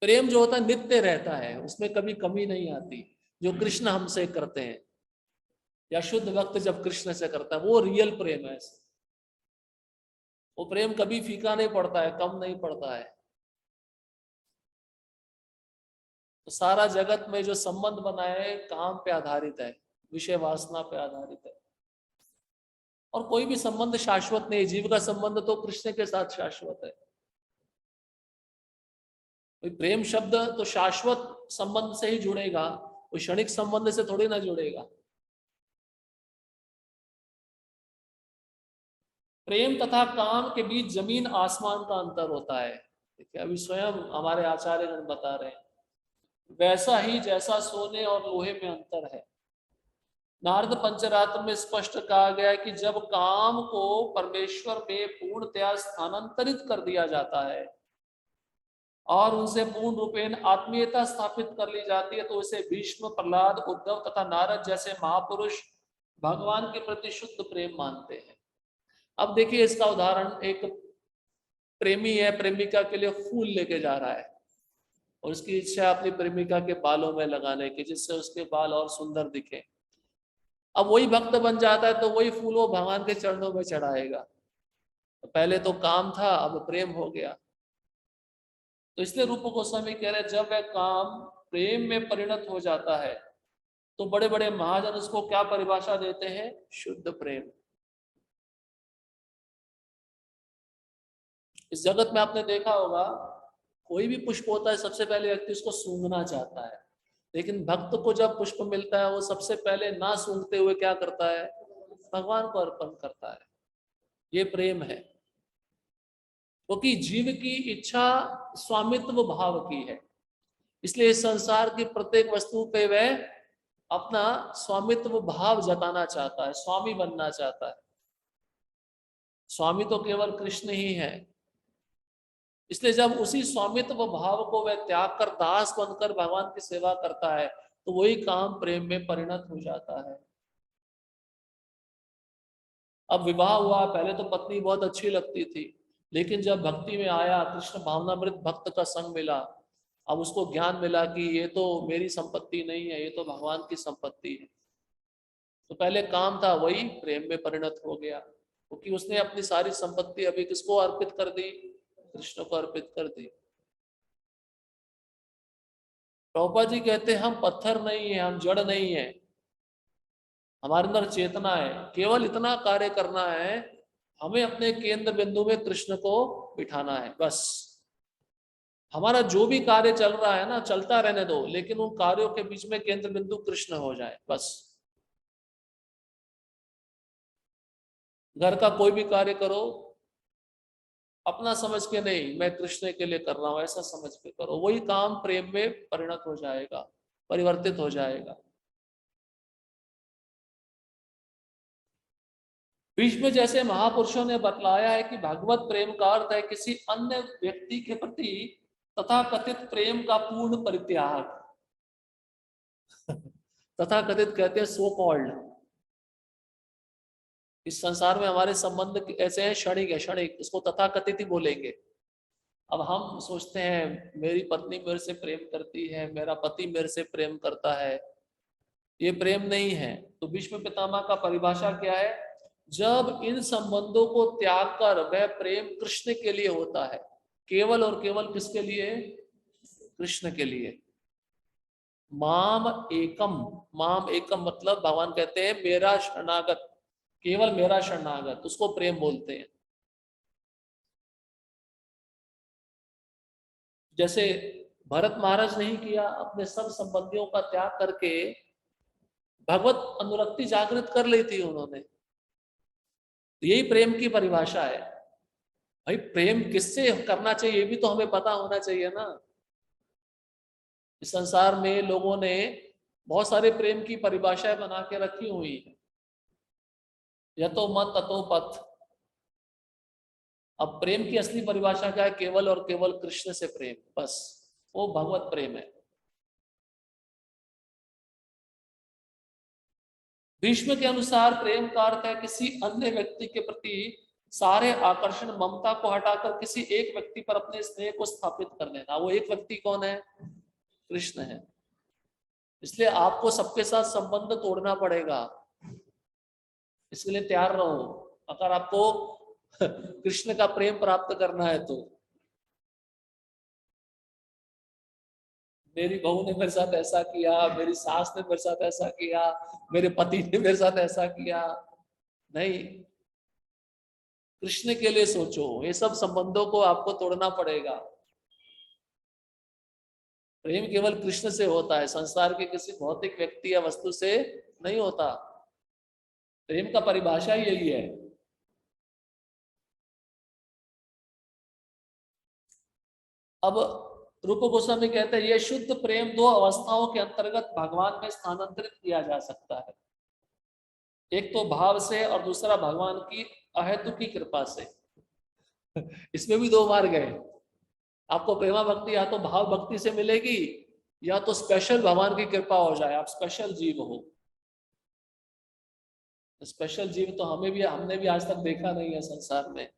प्रेम जो होता है नित्य रहता है, उसमें कभी कमी नहीं आती। जो कृष्ण हमसे करते हैं, या शुद्ध भक्त जब कृष्ण से करता है, वो रियल प्रेम है। वो प्रेम कभी फीका नहीं पड़ता है, कम नहीं पड़ता है। तो सारा जगत में जो संबंध बना है काम पे आधारित है, विषय वासना पे आधारित है। और कोई भी संबंध शाश्वत नहीं। जीव का संबंध तो कृष्ण के साथ शाश्वत है। कोई प्रेम शब्द तो शाश्वत संबंध से ही जुड़ेगा, कोई क्षणिक संबंध से थोड़ी ना जुड़ेगा। प्रेम तथा काम के बीच जमीन आसमान का अंतर होता है। देखिए अभी स्वयं हमारे आचार्यगण बता रहे हैं, वैसा ही जैसा सोने और लोहे में अंतर है, नारद पंचरात्र में स्पष्ट कहा गया है कि जब काम को परमेश्वर में पूर्णतया स्थानांतरित कर दिया जाता है और उनसे पूर्ण रूपेण आत्मीयता स्थापित कर ली जाती है तो उसे भीष्म, प्रहलाद, उद्धव तथा नारद जैसे महापुरुष भगवान के प्रति शुद्ध प्रेम मानते हैं। अब देखिए इसका उदाहरण, एक प्रेमी है, प्रेमिका के लिए फूल लेके जा रहा है और उसकी इच्छा है अपनी प्रेमिका के बालों में लगाने की, जिससे उसके बाल और सुंदर दिखे। अब वही भक्त बन जाता है तो वही फूल वो भगवान के चरणों में चढ़ाएगा। तो पहले तो काम था, अब प्रेम हो गया। तो इसलिए रूप गोस्वामी कह रहे हैं जब वह काम प्रेम में परिणत हो जाता है तो बड़े बड़े महाजन उसको क्या परिभाषा देते हैं? शुद्ध प्रेम। इस जगत में आपने देखा होगा, कोई भी पुष्प होता है सबसे पहले व्यक्ति उसको सूंघना चाहता है, लेकिन भक्त को जब पुष्प मिलता है वो सबसे पहले ना सूंघते हुए क्या करता है? भगवान को अर्पण करता है। ये प्रेम है, क्योंकि जीव की इच्छा स्वामित्व भाव की है। इसलिए इस संसार की प्रत्येक वस्तु पे वह अपना स्वामित्व भाव जताना चाहता है, स्वामी बनना चाहता है। स्वामी तो केवल कृष्ण ही है। इसलिए जब उसी स्वामित्व भाव को वह त्याग कर दास बनकर भगवान की सेवा करता है तो वही काम प्रेम में परिणत हो जाता है। अब विवाह हुआ, पहले तो पत्नी बहुत अच्छी लगती थी, लेकिन जब भक्ति में आया, कृष्ण भावनामृत भक्त का संग मिला, अब उसको ज्ञान मिला कि ये तो मेरी संपत्ति नहीं है, ये तो भगवान की संपत्ति है। तो पहले काम था वही प्रेम में परिणत हो गया, क्योंकि उसने अपनी सारी संपत्ति अभी किसको अर्पित कर दी? कृष्ण को अर्पित कर दी। प्रभुपाद जी कहते हैं हम पत्थर नहीं है, हम जड़ नहीं है, हमारे अंदर चेतना है। केवल इतना कार्य करना है, हमें अपने केंद्र बिंदु में कृष्ण को बिठाना है, बस। हमारा जो भी कार्य चल रहा है ना, चलता रहने दो, लेकिन उन कार्यों के बीच में केंद्र बिंदु कृष्ण हो जाए, बस। घर का कोई भी कार्य करो, अपना समझ के नहीं, मैं कृष्ण के लिए कर रहा हूं, ऐसा समझ के करो, वही काम प्रेम में परिणत हो जाएगा, परिवर्तित हो जाएगा। भीष्म जैसे महापुरुषों ने बतलाया है कि भगवत प्रेम का अर्थ है किसी अन्य व्यक्ति के प्रति तथा कथित प्रेम का पूर्ण परित्याग। तथा कथित कहते हैं सो कॉल्ड। इस संसार में हमारे संबंध ऐसे हैं, क्षणिक है, क्षणिक, इसको तथा कथित ही बोलेंगे। अब हम सोचते हैं मेरी पत्नी मेरे से प्रेम करती है, मेरा पति मेरे से प्रेम करता है, ये प्रेम नहीं है। तो भीष्म पितामह का परिभाषा क्या है? जब इन संबंधों को त्याग कर वह प्रेम कृष्ण के लिए होता है, केवल और केवल किसके लिए? कृष्ण के लिए। माम एकम, माम एकम मतलब भगवान कहते हैं मेरा शरणागत, केवल मेरा शरणागत, उसको प्रेम बोलते हैं। जैसे भरत महाराज नहीं किया, अपने सब संबंधियों का त्याग करके भगवत अनुरक्ति जागृत कर ली थी उन्होंने। यही प्रेम की परिभाषा है। भाई प्रेम किससे करना चाहिए ये भी तो हमें पता होना चाहिए ना। इस संसार में लोगों ने बहुत सारे प्रेम की परिभाषाएं बना के रखी हुई है, यतो मत ततो पथ। अब प्रेम की असली परिभाषा क्या है? केवल और केवल कृष्ण से प्रेम, बस, वो भगवत प्रेम है। भीष्म के अनुसार प्रेम का अर्थ है किसी अन्य व्यक्ति के प्रति सारे आकर्षण ममता को हटाकर किसी एक व्यक्ति पर अपने स्नेह को स्थापित कर लेना। वो एक व्यक्ति कौन है? कृष्ण है। इसलिए आपको सबके साथ संबंध तोड़ना पड़ेगा, इसके लिए तैयार रहो अगर आपको कृष्ण का प्रेम प्राप्त करना है तो। मेरी बहू ने मेरे साथ ऐसा किया, मेरी सास ने मेरे साथ ऐसा किया, मेरे पति ने मेरे साथ ऐसा किया, नहीं, कृष्ण के लिए सोचो। ये सब संबंधों को आपको तोड़ना पड़ेगा। प्रेम केवल कृष्ण से होता है, संसार के किसी भौतिक व्यक्ति या वस्तु से नहीं होता। प्रेम का परिभाषा ही यही है। अब रूप गोस्वामी कहते हैं यह शुद्ध प्रेम दो अवस्थाओं के अंतर्गत भगवान में स्थानांतरित किया जा सकता है। एक तो भाव से और दूसरा भगवान की अहेतुकी कृपा से। इसमें भी दो मार्ग है। आपको प्रेमा भक्ति या तो भाव भक्ति से मिलेगी, या तो स्पेशल भगवान की कृपा हो जाए, आप स्पेशल जीव हो। स्पेशल जीव तो हमने भी आज तक देखा नहीं है संसार में।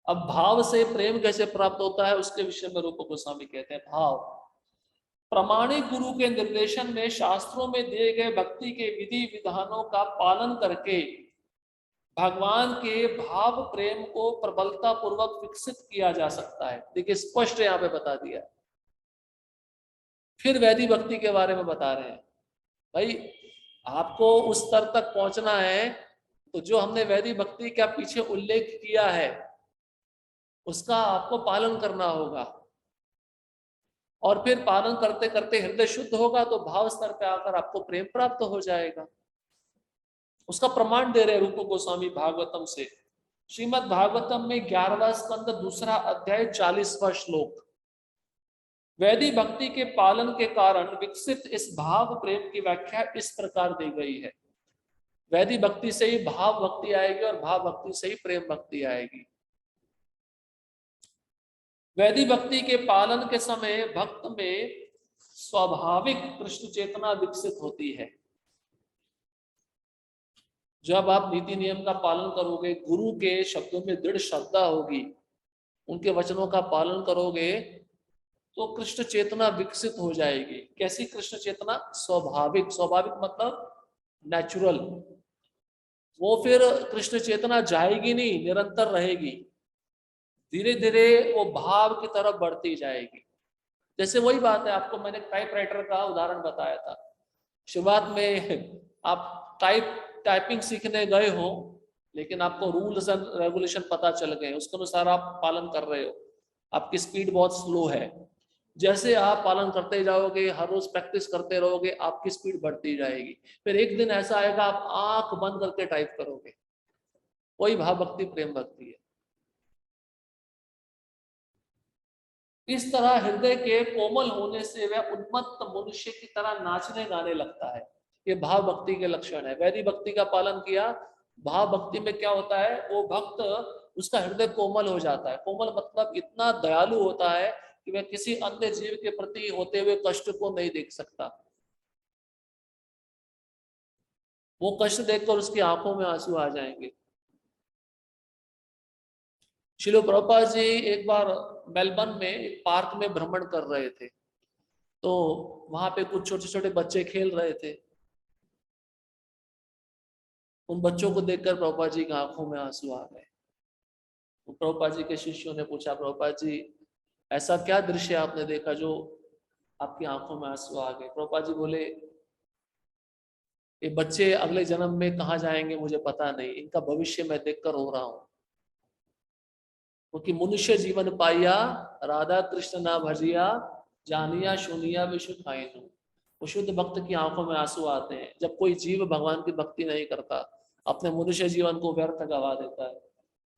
अब भाव से प्रेम कैसे प्राप्त होता है उसके विषय में रूप गोस्वामी कहते हैं, भाव प्रमाणिक गुरु के निर्देशन में शास्त्रों में दिए गए भक्ति के विधि विधानों का पालन करके भगवान के भाव प्रेम को प्रबलता पूर्वक विकसित किया जा सकता है। देखिए स्पष्ट यहाँ पे बता दिया। फिर वैदिक भक्ति के बारे में बता रहे हैं, भाई आपको उस स्तर तक पहुंचना है तो जो हमने वैदिक भक्ति का पीछे उल्लेख किया है उसका आपको पालन करना होगा, और फिर पालन करते करते हृदय शुद्ध होगा तो भाव स्तर पे आकर आपको प्रेम प्राप्त हो जाएगा। उसका प्रमाण दे रहे रूप गोस्वामी भागवतम से। श्रीमद् भागवतम में 11वां स्कंद 2 अध्याय 40वां श्लोक, वैदिक भक्ति के पालन के कारण विकसित इस भाव प्रेम की व्याख्या इस प्रकार दी गई है। वैदिक भक्ति से ही भाव भक्ति आएगी और भाव भक्ति से ही प्रेम भक्ति आएगी। वैदिक भक्ति के पालन के समय भक्त में स्वाभाविक कृष्ण चेतना विकसित होती है। जब आप नीति नियम का पालन करोगे, गुरु के शब्दों में दृढ़ श्रद्धा होगी, उनके वचनों का पालन करोगे तो कृष्ण चेतना विकसित हो जाएगी। कैसी कृष्ण चेतना? स्वाभाविक। स्वाभाविक मतलब नेचुरल। वो फिर कृष्ण चेतना जाएगी नहीं, निरंतर रहेगी। धीरे धीरे वो भाव की तरफ बढ़ती जाएगी। जैसे वही बात है, आपको मैंने टाइपराइटर का उदाहरण बताया था। शुरुआत में आप टाइपिंग सीखने गए हो, लेकिन आपको रूल्स एंड रेगुलेशन पता चल गए, उसके अनुसार आप पालन कर रहे हो, आपकी स्पीड बहुत स्लो है। जैसे आप पालन करते जाओगे, हर रोज प्रैक्टिस करते रहोगे, आपकी स्पीड बढ़ती जाएगी। फिर एक दिन ऐसा आएगा आप आंख बंद करके टाइप करोगे। वही भाव भक्ति प्रेम भक्ति है। इस तरह हृदय के कोमल होने से वह उन्मत्त मनुष्य की तरह नाचने गाने लगता है। ये भाव भक्ति के लक्षण है। वैदिक भक्ति का पालन किया, भाव भक्ति में क्या होता है, वो भक्त उसका हृदय कोमल हो जाता है। कोमल मतलब इतना दयालु होता है कि वह किसी अन्य जीव के प्रति होते हुए कष्ट को नहीं देख सकता। वो कष्ट देखकर उसकी आंखों में आंसू आ जाएंगे। श्रील प्रभुपाद जी एक बार मेलबर्न में एक पार्क में भ्रमण कर रहे थे, तो वहां पे कुछ छोटे छोटे बच्चे खेल रहे थे। उन बच्चों को देखकर प्रभुपाद जी की आंखों में आंसू आ गए। तो प्रभुपाद जी के शिष्यों ने पूछा, प्रभुपाद जी ऐसा क्या दृश्य आपने देखा जो आपकी आंखों में आंसू आ गए? प्रभुपाद जी बोले, ये बच्चे अगले जन्म में कहाँ जाएंगे मुझे पता नहीं, इनका भविष्य मैं देखकर रो रहा हूँ। क्योंकि मनुष्य जीवन पाइया राधा कृष्ण ना भजिया जानिया सुनिया विश्व खाइनु। वो शुद्ध भक्त की आंखों में आंसू आते हैं जब कोई जीव भगवान की भक्ति नहीं करता, अपने मनुष्य जीवन को व्यर्थ गवा देता है।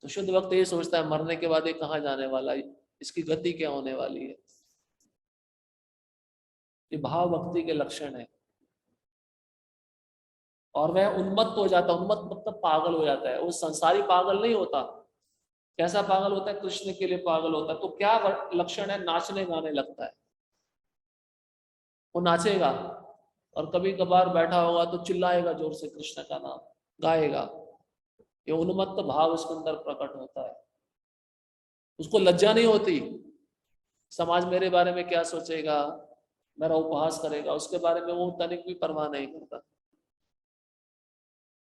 तो शुद्ध भक्त ये सोचता है मरने के बाद ये कहाँ जाने वाला है, इसकी गति क्या होने वाली है। ये भाव भक्ति के लक्षण है। और वह उन्मत्त हो जाता है। उन्मत्त मतलब पागल हो जाता है। वो संसारी पागल नहीं होता। कैसा पागल होता है? कृष्ण के लिए पागल होता है। तो क्या लक्षण है? नाचने गाने लगता है। वो नाचेगा और कभी कभार बैठा होगा तो चिल्लाएगा जोर से, कृष्ण का नाम गाएगा। ये उन्मत्त भाव उसके अंदर प्रकट होता है। उसको लज्जा नहीं होती, समाज मेरे बारे में क्या सोचेगा, मेरा उपहास करेगा, उसके बारे में वो तनिक भी परवाह नहीं करता।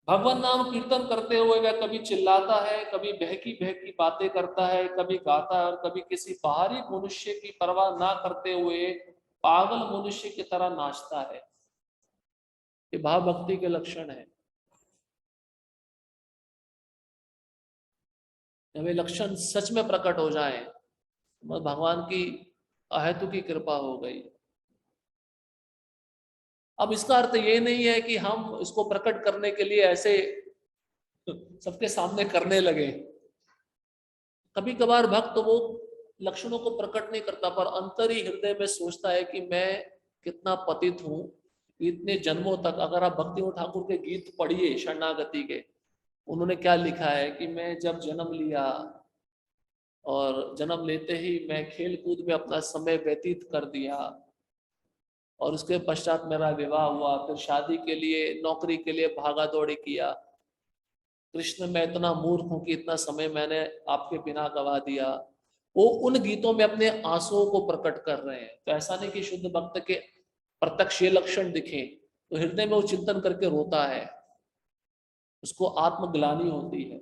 भगवान नाम कीर्तन करते हुए वह कभी चिल्लाता है, कभी बहकी बहकी बातें करता है, कभी गाता है, और कभी किसी बाहरी मनुष्य की परवाह ना करते हुए पागल मनुष्य की तरह नाचता है। ये भाव भक्ति के लक्षण है। जब ये लक्षण सच में प्रकट हो जाए तो भगवान की अहेतुकी कृपा हो गई। अब इसका अर्थ ये नहीं है कि हम इसको प्रकट करने के लिए ऐसे सबके सामने करने लगे। कभी कभार भक्त वो लक्षणों को प्रकट नहीं करता, पर अंतर ही हृदय में सोचता है कि मैं कितना पतित हूं, इतने जन्मों तक अगर आप भक्तिविनोद ठाकुर के गीत पढ़िए शरणागति के, उन्होंने क्या लिखा है कि मैं जब जन्म लिया और जन्म लेते ही मैं खेल कूद में अपना समय व्यतीत कर दिया, और उसके पश्चात मेरा विवाह हुआ, फिर शादी के लिए नौकरी के लिए भागा दौड़ी किया। कृष्ण मैं इतना मूर्ख हूं कि इतना समय मैंने आपके बिना गवा दिया। वो उन गीतों में अपने आंसुओं को प्रकट कर रहे हैं। तो ऐसा नहीं कि शुद्ध भक्त के प्रत्यक्ष ये लक्षण दिखे तो हृदय में वो चिंतन करके रोता है, उसको आत्मग्लानि होती है,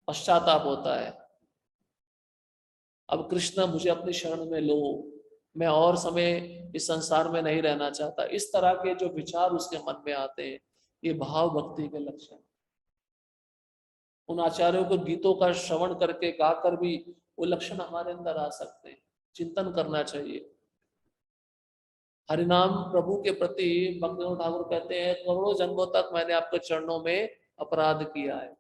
पश्चाताप होता है, अब कृष्ण मुझे अपनी शरण में लो, मैं और समय इस संसार में नहीं रहना चाहता। इस तरह के जो विचार उसके मन में आते हैं, ये भाव भक्ति के लक्षण। उन आचार्यों को गीतों का श्रवण करके गाकर भी वो लक्षण हमारे अंदर आ सकते हैं। चिंतन करना चाहिए। हरिनाम प्रभु के प्रति भक्तिविनोद ठाकुर कहते हैं, करोड़ों जन्मों तक मैंने आपके चरणों में अपराध किया है,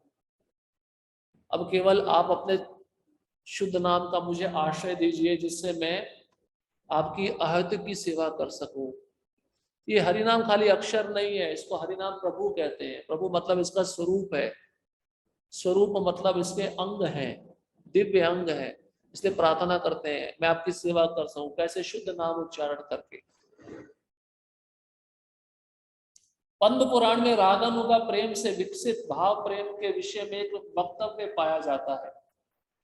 अब केवल आप अपने शुद्ध नाम का मुझे आश्रय दीजिए जिससे मैं आपकी आहत की सेवा कर सकूं। ये हरिनाम खाली अक्षर नहीं है, इसको हरिनाम प्रभु कहते हैं। प्रभु मतलब इसका स्वरूप है, स्वरूप मतलब इसके अंग हैं, दिव्य अंग है। इसलिए प्रार्थना करते हैं मैं आपकी सेवा कर सकूं, कैसे? शुद्ध नाम उच्चारण करके। पद्म पुराण में रागानुगा प्रेम से विकसित भाव प्रेम के विषय में एक वक्तव्य पाया जाता है।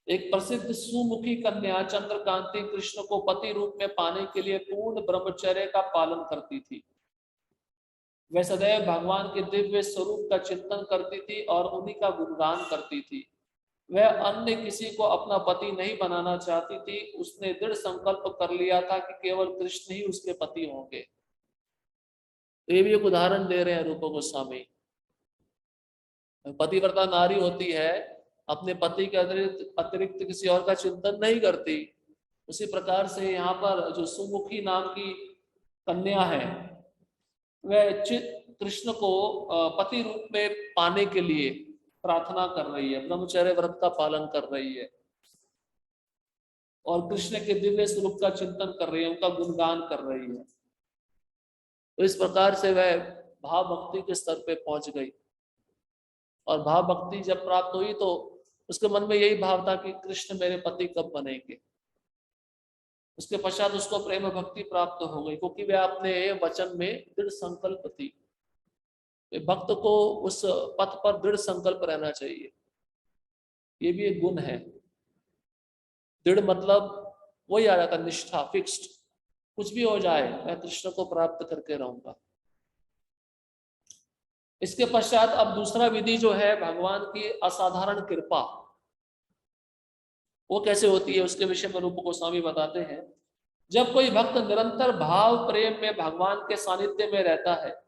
एक प्रसिद्ध सुमुखी कन्या चंद्रकांति कृष्ण को पति रूप में पाने के लिए पूर्ण ब्रह्मचर्य का पालन करती थी। वह सदैव भगवान के दिव्य स्वरूप का चिंतन करती थी और उन्हीं का गुणगान करती थी। वह अन्य किसी को अपना पति नहीं बनाना चाहती थी। उसने दृढ़ संकल्प कर लिया था कि केवल कृष्ण ही उसके पति होंगे। तो ये भी एक उदाहरण दे रहे हैं रूप गोस्वामी। पतिव्रता नारी होती है, अपने पति के अतिरिक्त किसी और का चिंतन नहीं करती। उसी प्रकार से यहाँ पर जो सुमुखी नाम की कन्या है, वह कृष्ण को पति रूप में पाने के लिए प्रार्थना कर रही है, ब्रह्मचर्य व्रत का पालन कर रही है और कृष्ण के दिव्य स्वरूप का चिंतन कर रही है, उनका गुणगान कर रही है। तो इस प्रकार से वह भाव भक्ति के स्तर पे पहुंच गई। और भाव भक्ति जब प्राप्त हुई तो उसके मन में यही भाव था कि कृष्ण मेरे पति कब बनेंगे। उसके पश्चात उसको प्रेम भक्ति प्राप्त हो गई, क्योंकि वह अपने वचन में दृढ़ संकल्प थी। भक्त को उस पथ पर दृढ़ संकल्प रहना चाहिए, ये भी एक गुण है। दृढ़ मतलब वही आ जाता, निष्ठा, फिक्स्ड, कुछ भी हो जाए मैं कृष्ण को प्राप्त करके रहूंगा। इसके पश्चात अब दूसरा विधि जो है भगवान की असाधारण कृपा, वो कैसे होती है उसके विषय में रूप गोस्वामी बताते हैं। जब कोई भक्त निरंतर भाव प्रेम में भगवान के सानिध्य में रहता है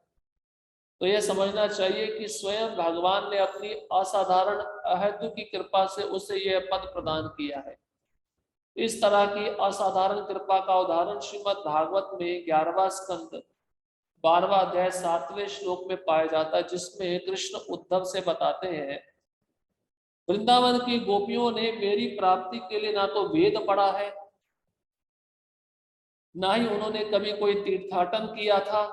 तो यह समझना चाहिए कि स्वयं भगवान ने अपनी असाधारण अहेतु की कृपा से उसे यह पद प्रदान किया है। इस तरह की असाधारण कृपा का उदाहरण श्रीमद् भागवत में 11वां स्कंद 12वां अध्याय 7वें श्लोक में पाया जाता है, जिसमें कृष्ण उद्धव से बताते हैं, वृंदावन की गोपियों ने मेरी प्राप्ति के लिए ना तो वेद पढ़ा है, ना ही उन्होंने कभी कोई तीर्थाटन किया था,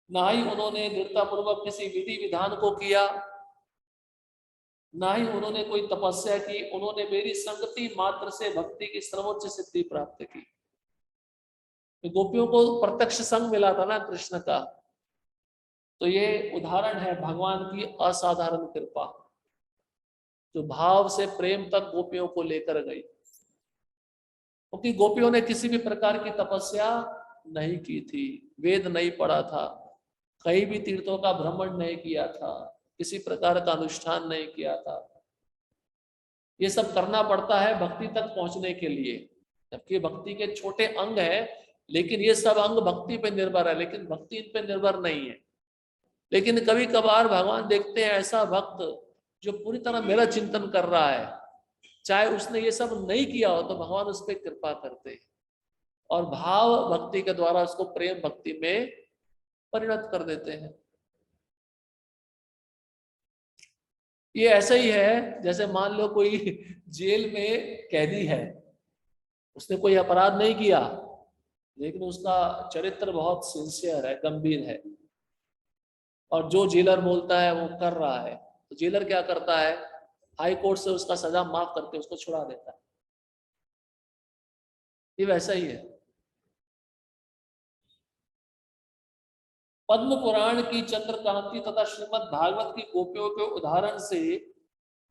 ना ही उन्होंने दृढ़तापूर्वक किसी विधि विधान को किया, ना ही उन्होंने कोई तपस्या की। उन्होंने मेरी संगति मात्र से भक्ति की सर्वोच्च सिद्धि प्राप्त की। गोपियों को प्रत्यक्ष संग मिला था ना कृष्ण का। तो ये उदाहरण है भगवान की असाधारण कृपा, जो भाव से प्रेम तक गोपियों को लेकर गई। क्योंकि गोपियों ने किसी भी प्रकार की तपस्या नहीं की थी, वेद नहीं पढ़ा था, कहीं भी तीर्थों का भ्रमण नहीं किया था, किसी प्रकार का अनुष्ठान नहीं किया था। ये सब करना पड़ता है भक्ति तक पहुंचने के लिए, जबकि भक्ति के छोटे अंग है, लेकिन ये सब अंग भक्ति पे निर्भर है, लेकिन भक्ति इन पे निर्भर नहीं है। लेकिन कभी कभार भगवान देखते हैं ऐसा भक्त जो पूरी तरह मेरा चिंतन कर रहा है, चाहे उसने ये सब नहीं किया हो, तो भगवान उस पर कृपा करते हैं और भाव भक्ति के द्वारा उसको प्रेम भक्ति में परिणत कर देते हैं। ये ऐसा ही है जैसे मान लो कोई जेल में कैदी है, उसने कोई अपराध नहीं किया, लेकिन उसका चरित्र बहुत सिंसियर है, गंभीर है, और जो जेलर बोलता है वो कर रहा है, तो जेलर क्या करता है, हाई कोर्ट से उसका सजा माफ करके उसको छुड़ा देता है। ये वैसा ही है। पद्म पुराण की चंद्रकांति तथा श्रीमद् भागवत की गोपियों के उदाहरण से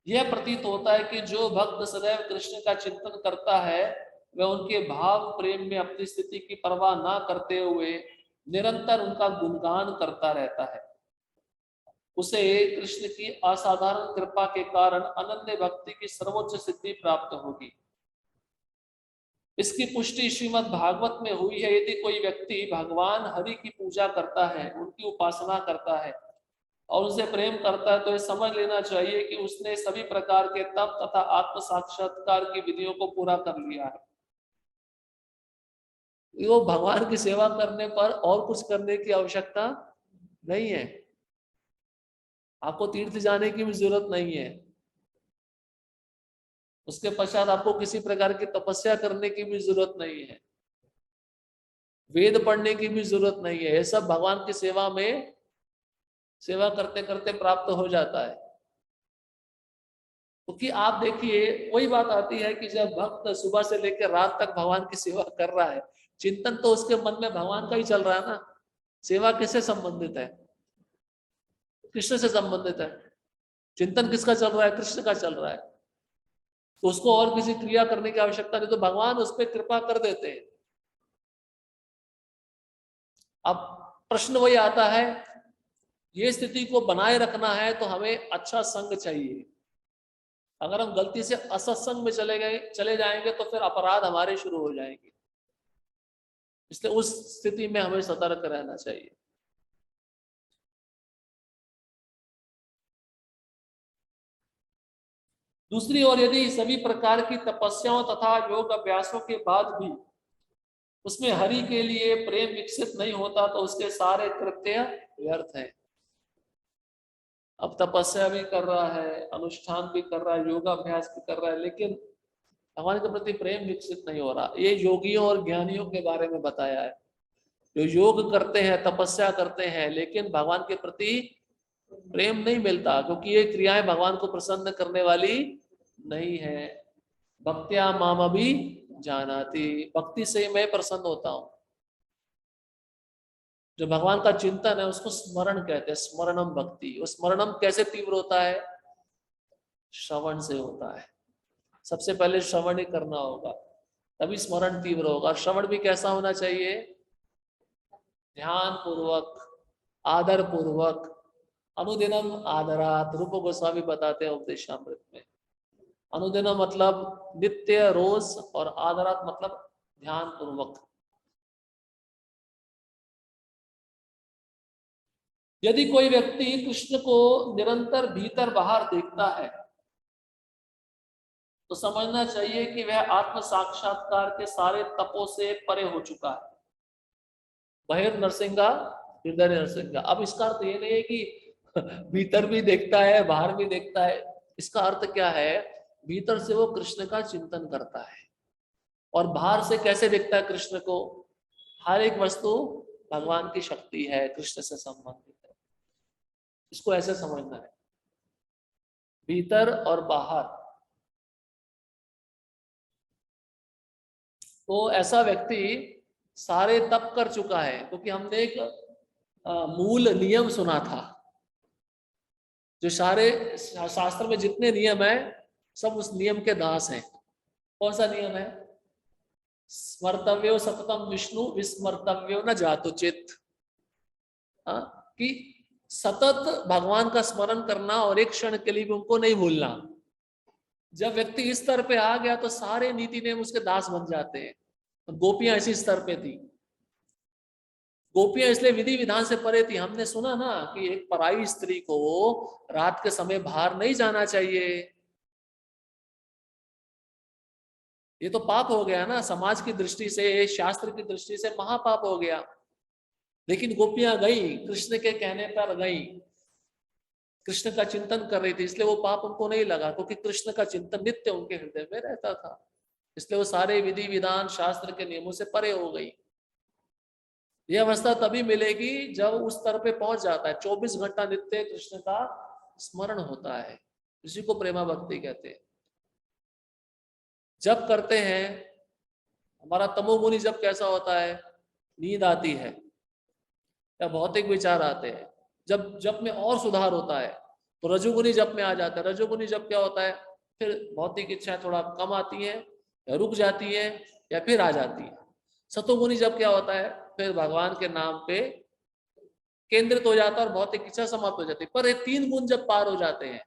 यह प्रतीत होता है कि जो भक्त सदैव कृष्ण का चिंतन करता है वह उनके भाव प्रेम में अपनी स्थिति की परवाह ना करते हुए निरंतर उनका गुणगान करता रहता है। उसे कृष्ण की असाधारण कृपा के कारण अनन्य भक्ति की सर्वोच्च सिद्धि प्राप्त होगी। इसकी पुष्टि श्रीमद् भागवत में हुई है। यदि कोई व्यक्ति भगवान हरि की पूजा करता है, उनकी उपासना करता है और उनसे प्रेम करता है, तो ये समझ लेना चाहिए कि उसने सभी प्रकार के तप तथा आत्म साक्षात्कार की विधियों को पूरा कर लिया है। वो भगवान की सेवा करने पर और कुछ करने की आवश्यकता नहीं है। आपको तीर्थ जाने की भी जरूरत नहीं है, उसके पश्चात आपको किसी प्रकार की तपस्या करने की भी जरूरत नहीं है, वेद पढ़ने की भी जरूरत नहीं है। ये सब भगवान की सेवा में सेवा करते करते प्राप्त हो जाता है। क्योंकि आप देखिए, वही बात आती है कि जब भक्त सुबह से लेकर रात तक भगवान की सेवा कर रहा है, चिंतन तो उसके मन में भगवान का ही चल रहा है ना। सेवा किससे संबंधित है? कृष्ण से संबंधित है। चिंतन किसका चल रहा है? कृष्ण का चल रहा है। तो उसको और किसी क्रिया करने की आवश्यकता नहीं, तो भगवान उस पर कृपा कर देते हैं। अब प्रश्न वही आता है, ये स्थिति को बनाए रखना है तो हमें अच्छा संग चाहिए। अगर हम गलती से असत्संग में चले जाएंगे तो फिर अपराध हमारे शुरू हो जाएंगे। इसलिए उस स्थिति में हमें सतर्क रहना चाहिए। दूसरी ओर यदि सभी प्रकार की तपस्याओं तथा योग अभ्यासों के बाद भी उसमें हरि के लिए प्रेम विकसित नहीं होता तो उसके सारे कृत्य व्यर्थ हैं। अब तपस्या भी कर रहा है, अनुष्ठान भी कर रहा है, योगाभ्यास भी कर रहा है, लेकिन भगवान के प्रति प्रेम विकसित नहीं हो रहा। ये योगियों और ज्ञानियों के बारे में बताया है, जो योग करते हैं, तपस्या करते हैं, लेकिन भगवान के प्रति प्रेम नहीं मिलता, क्योंकि ये क्रियाएं भगवान को प्रसन्न करने वाली नहीं है। भक्त्या माम भी जानाति, भक्ति से मैं प्रसन्न होता हूं। जो भगवान का चिंतन है उसको स्मरण कहते हैं, स्मरणम भक्ति। वो स्मरणम कैसे तीव्र होता है? श्रवण से होता है। सबसे पहले श्रवण ही करना होगा, तभी स्मरण तीव्र होगा। श्रवण भी कैसा होना चाहिए? ध्यान पूर्वक, आदर पूर्वक। अनुदिनम आदरात, रूप गोस्वामी बताते हैं उपदेशामृत में। अनुदिनम मतलब नित्य, रोज, और आदरात मतलब ध्यान पूर्वक। यदि कोई व्यक्ति कृष्ण को निरंतर भीतर बाहर देखता है तो समझना चाहिए कि वह आत्म साक्षात्कार के सारे तपों से परे हो चुका है। बहिर नरसिंगा हृदय नरसिंगा। अब इसका अर्थ ये नहीं है कि भीतर भी देखता है बाहर भी देखता है। इसका अर्थ क्या है? भीतर से वो कृष्ण का चिंतन करता है, और बाहर से कैसे देखता है कृष्ण को? हर एक वस्तु भगवान की शक्ति है, कृष्ण से संबंधित है। इसको ऐसे समझना है, भीतर और बाहर। तो ऐसा व्यक्ति सारे तप कर चुका है, क्योंकि हमने एक मूल नियम सुना था। जो सारे शास्त्र में जितने नियम है सब उस नियम के दास हैं। कौन सा नियम है? स्मर्तव्यो सततम विष्णु विस्मर्तव्यो न जातुचित। कि सतत भगवान का स्मरण करना और एक क्षण के लिए भी उनको नहीं भूलना। जब व्यक्ति इस स्तर पे आ गया तो सारे नीति नियम उसके दास बन जाते हैं। तो गोपियां इसी स्तर पे थी। गोपियां इसलिए विधि विधान से परे थी। हमने सुना ना कि एक पराई स्त्री को रात के समय बाहर नहीं जाना चाहिए। ये तो पाप हो गया ना, समाज की दृष्टि से, शास्त्र की दृष्टि से महापाप हो गया। लेकिन गोपियां गई, कृष्ण के कहने पर गई, कृष्ण का चिंतन कर रही थी, इसलिए वो पाप उनको नहीं लगा, क्योंकि कृष्ण का चिंतन नित्य उनके हृदय में रहता था। इसलिए वो सारे विधि विधान शास्त्र के नियमों से परे हो गई। ये अवस्था तभी मिलेगी जब उस स्तर पे पहुंच जाता है, 24 घंटा नित्य कृष्ण का स्मरण होता है, इसी को प्रेमा भक्ति कहते हैं। जब करते हैं, हमारा तमोगुनी जब कैसा होता है, नींद आती है या भौतिक विचार आते हैं, जब जप में और सुधार होता है तो रजोगुनी जप में आ जाता है। रजोगुनी जप क्या होता है, फिर भौतिक इच्छाएं थोड़ा कम आती है या रुक जाती है या फिर आ जाती है। सतोगुनी जप क्या होता है, फिर भगवान के नाम पे केंद्रित हो जाता है और भौतिक इच्छा समाप्त हो जाती है। पर ये 3 गुण जब पार हो जाते हैं,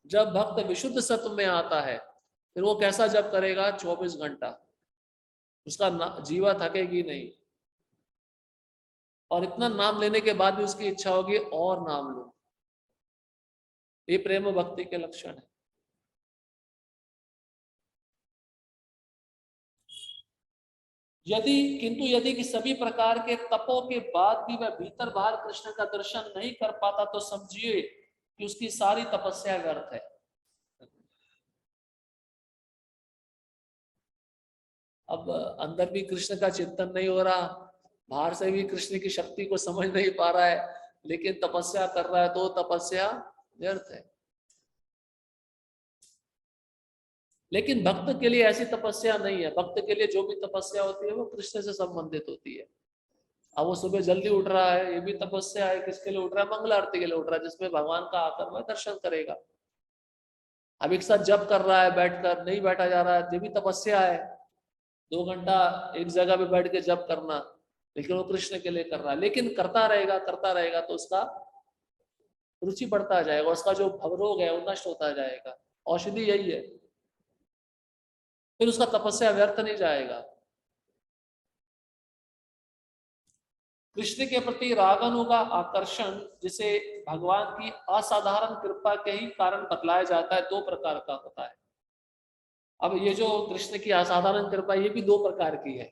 जब भक्त विशुद्ध सत्व में आता है, फिर वो कैसा जप करेगा, 24 घंटा, उसका जीवा थकेगी नहीं, और इतना नाम लेने के बाद भी उसकी इच्छा होगी और नाम लो। ये प्रेम भक्ति के लक्षण है। यदि कि सभी प्रकार के तपों के बाद भी वह भीतर बाहर कृष्ण का दर्शन नहीं कर पाता, तो समझिए कि उसकी सारी तपस्या व्यर्थ है। अब अंदर भी कृष्ण का चिंतन नहीं हो रहा, बाहर से भी कृष्ण की शक्ति को समझ नहीं पा रहा है, लेकिन तपस्या कर रहा है, तो तपस्या व्यर्थ है। लेकिन भक्त के लिए ऐसी तपस्या नहीं है। भक्त के लिए जो भी तपस्या होती है वो कृष्ण से संबंधित होती है। अब वो सुबह जल्दी उठ रहा है, ये भी तपस्या है। किसके लिए उठ रहा है, मंगल आरती के लिए उठ रहा है, जिसमें भगवान का आकर वह दर्शन करेगा। अब एक साथ जप कर रहा है, बैठकर नहीं बैठा जा रहा है, ये भी तपस्या है। 2 घंटा एक जगह पे बैठ के जप करना, लेकिन वो कृष्ण के लिए कर रहा है। लेकिन करता रहेगा तो उसका रुचि बढ़ता जाएगा, उसका जो भवरोग है वो नष्ट होता जाएगा। औषधि यही है, फिर उसका तपस्या व्यर्थ नहीं जाएगा। कृष्ण के प्रति रागानु का आकर्षण, जिसे भगवान की असाधारण कृपा के ही कारण बतलाया जाता है, 2 प्रकार का होता है। अब ये जो कृष्ण की असाधारण कृपा, ये भी 2 प्रकार की है।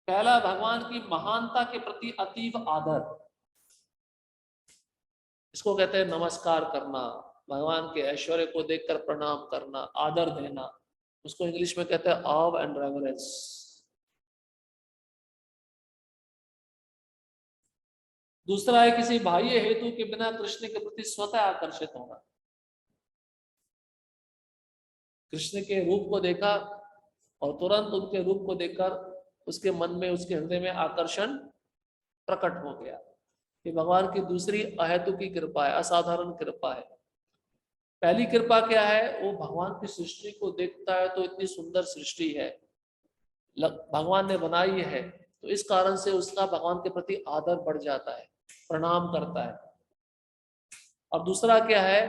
पहला, भगवान की महानता के प्रति अतीव आदर, इसको कहते हैं नमस्कार करना, भगवान के ऐश्वर्य को देखकर प्रणाम करना, आदर देना, उसको इंग्लिश में कहते हैं ऑव एंड रेवरेंस। दूसरा है किसी बाह्य हेतु के बिना कृष्ण के प्रति स्वतः आकर्षित होना। कृष्ण के रूप को देखा और तुरंत उनके रूप को देखकर उसके मन में, उसके हृदय में आकर्षण प्रकट हो गया। ये भगवान की दूसरी अहेतु की कृपा है, असाधारण कृपा है। पहली कृपा क्या है, वो भगवान की सृष्टि को देखता है तो इतनी सुंदर सृष्टि है, भगवान ने बनाई है, तो इस कारण से उसका भगवान के प्रति आदर बढ़ जाता है, प्रणाम करता है। और दूसरा क्या है,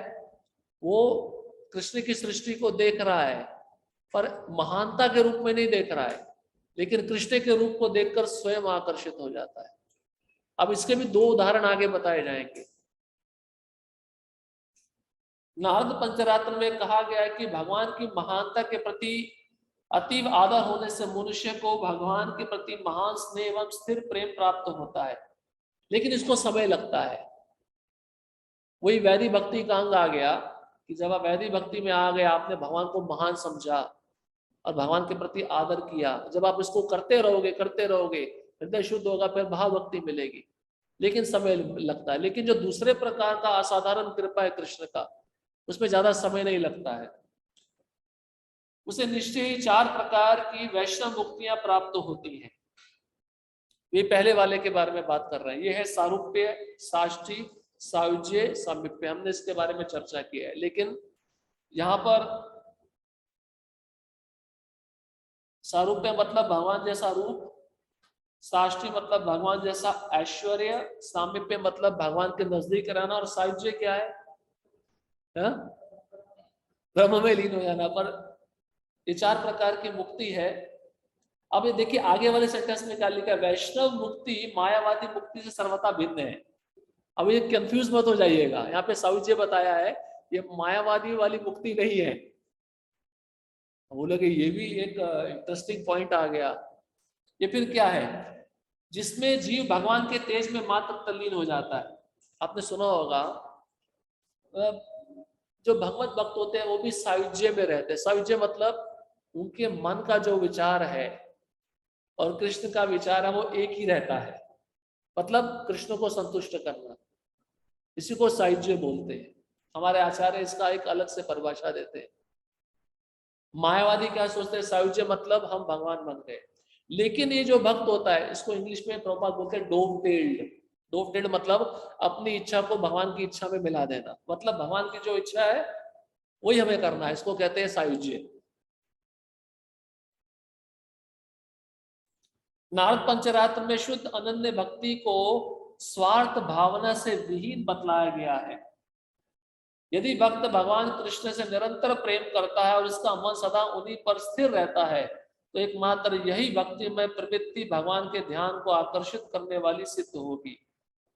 वो कृष्ण की सृष्टि को देख रहा है पर महानता के रूप में नहीं देख रहा है, लेकिन कृष्ण के रूप को देखकर स्वयं आकर्षित हो जाता है। अब इसके भी 2 उदाहरण आगे बताए जाएंगे। नारद पंचरात्र में कहा गया है कि भगवान की महानता के प्रति अतीव आदर होने से मनुष्य को भगवान के प्रति महान स्नेह एवं स्थिर प्रेम प्राप्त होता है, लेकिन इसको समय लगता है। वही वैदिक भक्ति का अंग आ गया कि जब आप वैदिक भक्ति में आ गए, आपने भगवान को महान समझा और भगवान के प्रति आदर किया, जब आप इसको करते रहोगे, हृदय शुद्ध होगा, फिर भाव भक्ति मिलेगी, लेकिन समय लगता है। लेकिन जो दूसरे प्रकार का असाधारण कृपा है कृष्ण का, उसमें ज्यादा समय नहीं लगता है। उसे निश्चय ही 4 प्रकार की वैष्णव मुक्तियां प्राप्त होती हैं। ये पहले वाले के बारे में बात कर रहे हैं। ये है सारूप्य, साष्टी, सायुज्य, सामीप्य। हमने इसके बारे में चर्चा की है, लेकिन यहाँ पर सारूप्य मतलब भगवान जैसा रूप, साष्टी मतलब भगवान जैसा ऐश्वर्य, सामीप्य मतलब भगवान के नजदीक रहना, और सायुज्य क्या है, ब्रह्म में लीन हो जाना। पर ये 4 प्रकार की मुक्ति है। अब ये देखिए आगे वाले सेंटेंस में क्या लिखा है, वैष्णव मुक्ति मायावादी मुक्ति से सर्वथा भिन्न है। अब ये कंफ्यूज मत हो जाइएगा, यहाँ पे सायुज्य बताया है, ये मायावादी वाली मुक्ति नहीं है। बोलोगे ये भी एक इंटरेस्टिंग पॉइंट आ गया। ये फिर क्या है, जिसमें जीव भगवान के तेज में मात्र तल्लीन हो जाता है। आपने सुना होगा जो भगवत भक्त होते हैं वो भी सायुज्य में रहते हैं। सायुज्य मतलब उनके मन का जो विचार है और कृष्ण का विचार है वो एक ही रहता है, मतलब कृष्ण को संतुष्ट करना। इसी को सायुज्य बोलते हैं। हमारे आचार्य इसका एक अलग से परिभाषा देते हैं। मायावादी क्या सोचते हैं, सायुज्य मतलब हम भगवान बन गए। लेकिन ये जो भक्त होता है, इसको इंग्लिश में प्रभुपाद बोलते हैं डोवटेल्ड। डोवटेल्ड मतलब अपनी इच्छा को भगवान की इच्छा में मिला देना, मतलब भगवान की जो इच्छा है वही हमें करना है, इसको कहते हैं सायुज्य। नारद पंचरात्र में शुद्ध अनन्य भक्ति को स्वार्थ भावना से विहीन बतलाया गया है। यदि भक्त भगवान कृष्ण से निरंतर प्रेम करता है और इसका मन सदा उन्हीं पर स्थिर रहता है, तो एकमात्र यही भक्ति में प्रवृत्ति भगवान के ध्यान को आकर्षित करने वाली सिद्ध होगी।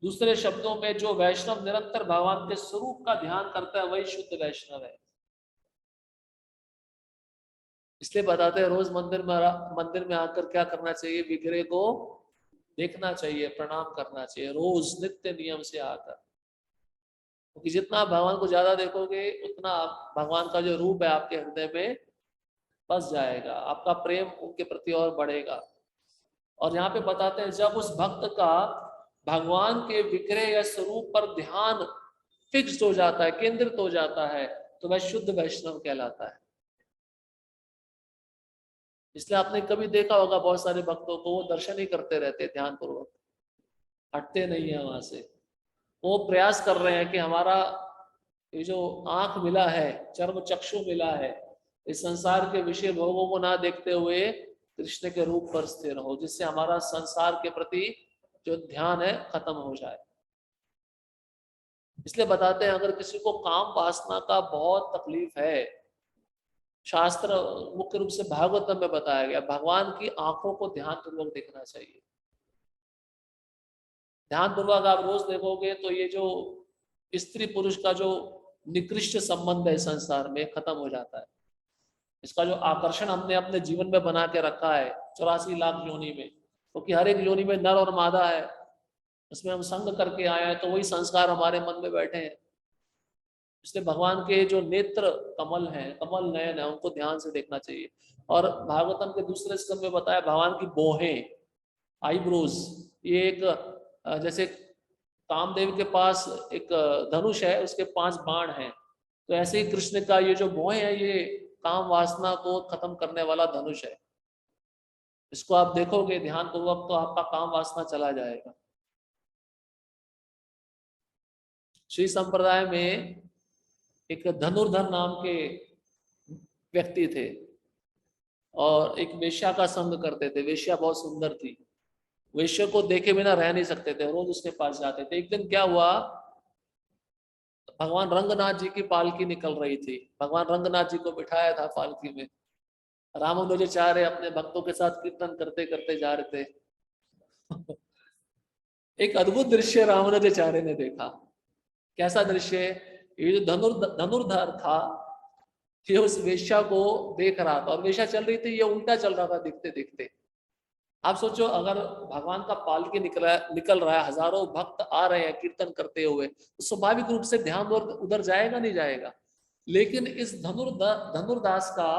दूसरे शब्दों में, जो वैष्णव निरंतर भगवान के स्वरूप का ध्यान करता है वही शुद्ध वैष्णव है। इसलिए बताते हैं रोज मंदिर में आकर क्या करना चाहिए, विग्रह को देखना चाहिए, प्रणाम करना चाहिए रोज नित्य नियम से आकर। क्योंकि जितना आप भगवान को ज्यादा देखोगे उतना आप भगवान का जो रूप है आपके हृदय में बस जाएगा, आपका प्रेम उनके प्रति और बढ़ेगा। और यहाँ पे बताते हैं जब उस भक्त का भगवान के विग्रह या स्वरूप पर ध्यान फिक्स्ड हो जाता है, केंद्रित हो जाता है, तो वह शुद्ध वैष्णव कहलाता है। इसलिए आपने कभी देखा होगा बहुत सारे भक्तों को, वो दर्शन ही करते रहते ध्यान पूर्वक, हटते नहीं है वहां से। वो प्रयास कर रहे हैं कि हमारा ये जो आंख मिला है, चर्म चक्षु मिला है, इस संसार के विषय भोगों को ना देखते हुए कृष्ण के रूप पर स्थिर हो, जिससे हमारा संसार के प्रति जो ध्यान है खत्म हो जाए। इसलिए बताते हैं अगर किसी को काम वासना का बहुत तकलीफ है, शास्त्र मुख्य रूप से भागवतम में बताया गया, भगवान की आंखों को ध्यान पूर्वक देखना चाहिए। ध्यान पूर्वक आप रोज देखोगे तो ये जो स्त्री पुरुष का जो निकृष्ट संबंध है संसार में खत्म हो जाता है। इसका जो आकर्षण हमने अपने जीवन में बना के रखा है 84 लाख योनि में, क्योंकि हर एक योनि में नर और मादा है, उसमें हम संग करके आए हैं, तो वही संस्कार हमारे मन में बैठे हैं। इसलिए भगवान के जो नेत्र कमल हैं, कमल नयन है, उनको ध्यान से देखना चाहिए। और भागवतम के दूसरे स्कंद में बताया भगवान की भौहें, आईब्रोज, ये एक जैसे कामदेव के पास एक धनुष है, उसके 5 बाण हैं, तो ऐसे ही कृष्ण का ये जो भौहें है, ये काम वासना को खत्म करने वाला धनुष है। इसको आप देखोगे ध्यान पूर्वक तो आपका काम वासना चला जाएगा। श्री संप्रदाय में एक धनुर्धर नाम के व्यक्ति थे और एक वेश्या का संग करते थे। वेश्या बहुत सुंदर थी, वेश्या को देखे बिना रह नहीं सकते थे, रोज उसके पास जाते थे। एक दिन क्या हुआ, भगवान रंगनाथ जी की पालकी निकल रही थी, भगवान रंगनाथ जी को बिठाया था पालकी में, रामानुजाचार्य अपने भक्तों के साथ कीर्तन करते करते जा रहे थे। एक अद्भुत दृश्य रामानुजाचार्य ने देखा। कैसा दृश्य, ये जो धनुर्धर था, ये उस वेश्या को देख रहा था और वेश्या चल रही थी, ये उल्टा चल रहा था देखते देखते। आप सोचो अगर भगवान का पालकी निकल रहा है, हजारों भक्त आ रहे हैं कीर्तन करते हुए, तो स्वाभाविक रूप से ध्यान उधर जाएगा नहीं जाएगा। लेकिन इस धनुर्दास का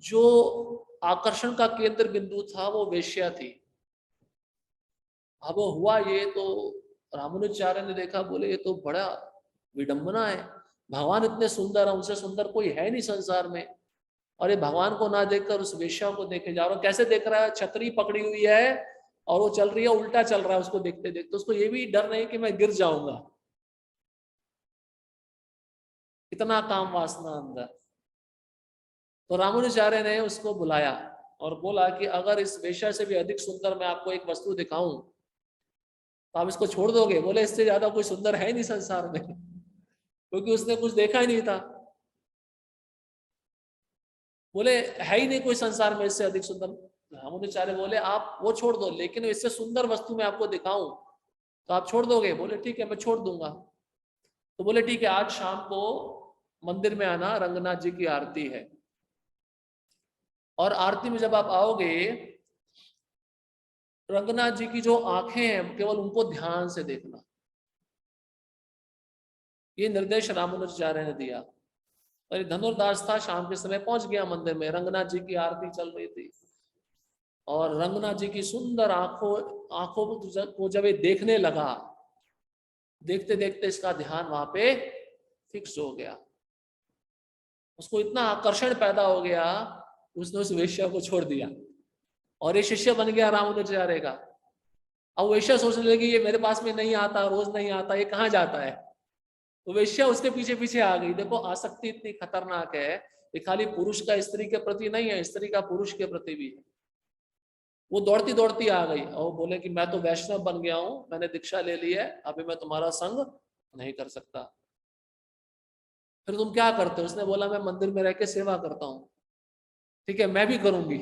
जो आकर्षण का केंद्र बिंदु था वो वेश्या थी। अब हुआ ये तो रामानुजाचार्य ने देखा, बोले ये तो बड़ा विडंबना है, भगवान इतने सुंदर है, उनसे सुंदर कोई है नहीं संसार में, और ये भगवान को ना देखकर उस वेश्या को देखे जा रहा। कैसे देख रहा है, छतरी पकड़ी हुई है और वो चल रही है, उल्टा चल रहा है उसको देखते देखते। उसको ये भी डर नहीं कि मैं गिर जाऊंगा, इतना काम वासना अंदर। तो रामानुजाचार्य ने उसको बुलाया और बोला कि अगर इस वेश्या से भी अधिक सुंदर मैं आपको एक वस्तु दिखाऊं तो आप इसको छोड़ दोगे? बोले इससे ज्यादा कोई सुंदर है नहीं संसार में, क्योंकि उसने कुछ देखा ही नहीं था। बोले है ही नहीं कोई संसार में इससे अधिक सुंदर। रामानुजाचार्य बोले आप वो छोड़ दो, लेकिन इससे सुंदर वस्तु मैं आपको दिखाऊं तो आप छोड़ दोगे? बोले ठीक है मैं छोड़ दूंगा। तो बोले ठीक है, आज शाम को मंदिर में आना, रंगनाथ जी की आरती है, और आरती में जब आप आओगे, रंगनाथ जी की जो आंखें हैं केवल उनको ध्यान से देखना। ये निर्देश रामानुजाचार्य ने दिया। और धनुर्दास था, शाम के समय पहुंच गया मंदिर में, रंगनाथ जी की आरती चल रही थी। और रंगनाथ जी की सुंदर आंखों आंखों को जब ये देखने लगा, देखते देखते इसका ध्यान वहां पे फिक्स हो गया, उसको इतना आकर्षण पैदा हो गया, उसने उस वेश्या को छोड़ दिया और ये शिष्य बन गया रामानुजाचार्य का। अब वेश्या सोचने लगी ये मेरे पास में नहीं आता, रोज नहीं आता, ये कहाँ जाता है, तो वेश्या उसके पीछे पीछे आ गई। देखो आसक्ति इतनी खतरनाक है, ये खाली पुरुष का स्त्री के प्रति नहीं है, स्त्री का पुरुष के प्रति भी है। वो दौड़ती दौड़ती आ गई और बोले कि मैं तो वैष्णव बन गया हूं, मैंने दीक्षा ले ली है, अभी मैं तुम्हारा संग नहीं कर सकता। फिर तुम क्या करते हो? उसने बोला मैं मंदिर में रह के सेवा करता हूँ। ठीक है, मैं भी करूंगी।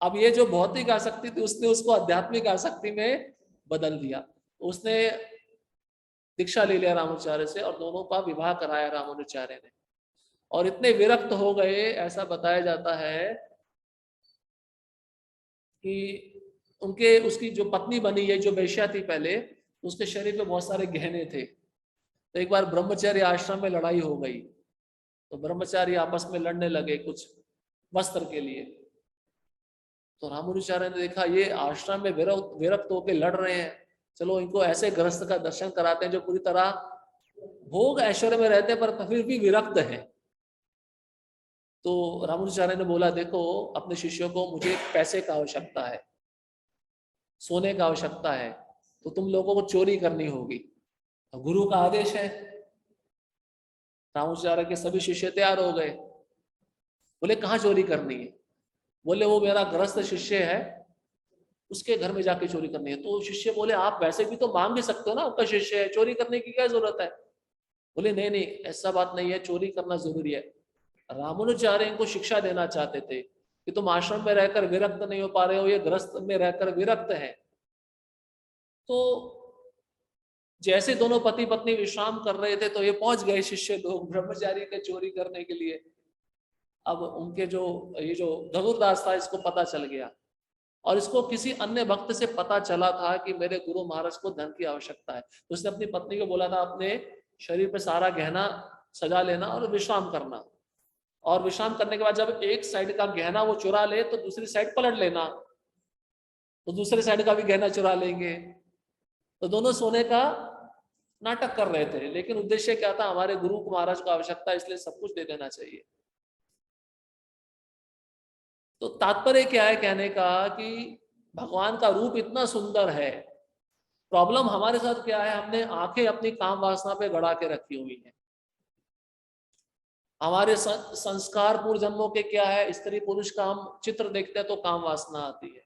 अब ये जो भौतिक आसक्ति थी उसने उसको आध्यात्मिक आसक्ति में बदल दिया। उसने दीक्षा ले लिया रामानुजाचार्य से और दोनों का विवाह कराया रामानुजाचार्य ने। और इतने विरक्त हो गए, ऐसा बताया जाता है कि उनके उसकी जो पत्नी बनी है, जो वेश्या थी पहले, उसके शरीर पे बहुत सारे गहने थे। तो एक बार ब्रह्मचर्य आश्रम में लड़ाई हो गई, तो ब्रह्मचारी आपस में लड़ने लगे कुछ वस्त्र के लिए। तो रामानुजाचार्य ने देखा ये आश्रम में विरक्त होकर लड़ रहे हैं, चलो इनको ऐसे गृहस्थ का दर्शन कराते हैं जो पूरी तरह भोग ऐश्वर्य में रहते हैं पर फिर भी विरक्त है। तो रामानुजाचार्य ने बोला देखो अपने शिष्यों को, मुझे पैसे का आवश्यकता है, सोने का आवश्यकता है, तो तुम लोगों को चोरी करनी होगी, गुरु का आदेश है। रामानुजाचार्य के सभी शिष्य तैयार हो गए। बोले कहाँ चोरी करनी है? बोले वो मेरा गृहस्थ शिष्य है, उसके घर में जाके चोरी करनी है। तो शिष्य बोले आप वैसे भी तो मांग भी सकते हो ना, आपका शिष्य है, चोरी करने की क्या जरूरत है? बोले नहीं नहीं ऐसा बात नहीं है, चोरी करना जरूरी है। रामानुजाचार्य इनको शिक्षा देना चाहते थे कि तुम आश्रम में रहकर विरक्त नहीं हो पा रहे हो, ये गृहस्थ में रहकर विरक्त है। तो जैसे दोनों पति पत्नी विश्राम कर रहे थे तो ये पहुंच गए शिष्य लोग ब्रह्मचारी के चोरी करने के लिए। अब उनके जो ये जो धनुर्दास था इसको पता चल गया, और इसको किसी अन्य भक्त से पता चला था कि मेरे गुरु महाराज को धन की आवश्यकता है। तो उसने अपनी पत्नी को बोला था अपने शरीर पे सारा गहना सजा लेना और विश्राम करना, और विश्राम करने के बाद जब एक साइड का गहना वो चुरा ले तो दूसरी साइड पलट लेना, तो दूसरे साइड का भी गहना चुरा लेंगे। तो दोनों सोने का नाटक कर रहे थे, लेकिन उद्देश्य क्या था, हमारे गुरु महाराज को आवश्यकता है इसलिए सब कुछ दे देना चाहिए। तो तात्पर्य क्या है कहने का कि भगवान का रूप इतना सुंदर है, प्रॉब्लम हमारे साथ क्या है, हमने आंखें अपनी काम वासना पे गड़ा के रखी हुई है। हमारे संस्कार पूर्व जन्मों के क्या है, स्त्री पुरुष का हम चित्र देखते हैं तो काम वासना आती है।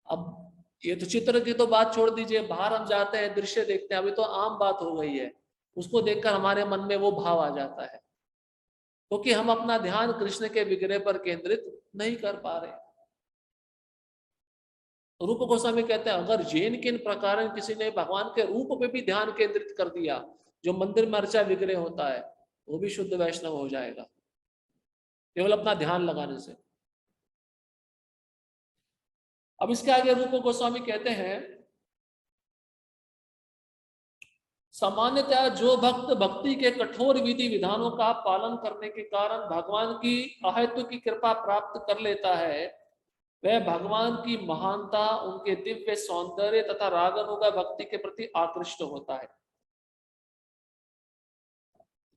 अब ये तो चित्र की तो बात छोड़ दीजिए, बाहर हम जाते हैं दृश्य देखते हैं, अभी तो आम बात हो गई है, उसको देखकर हमारे मन में वो भाव आ जाता है, क्योंकि हम अपना ध्यान कृष्ण के विग्रह पर केंद्रित नहीं कर पा रहे। रूप गोस्वामी कहते हैं अगर जैन किन प्रकार किसी ने भगवान के रूप पे भी ध्यान केंद्रित कर दिया, जो मंदिर में अर्चा विग्रह होता है, वो भी शुद्ध वैष्णव हो जाएगा केवल अपना ध्यान लगाने से। अब इसके आगे रूप गोस्वामी कहते हैं सामान्यतः जो भक्त भक्ति के कठोर विधि विधानों का पालन करने के कारण भगवान की अहेतु की कृपा प्राप्त कर लेता है, वह भगवान की महानता, उनके दिव्य सौंदर्य तथा रागानुगा भक्ति के प्रति आकृष्ट होता है।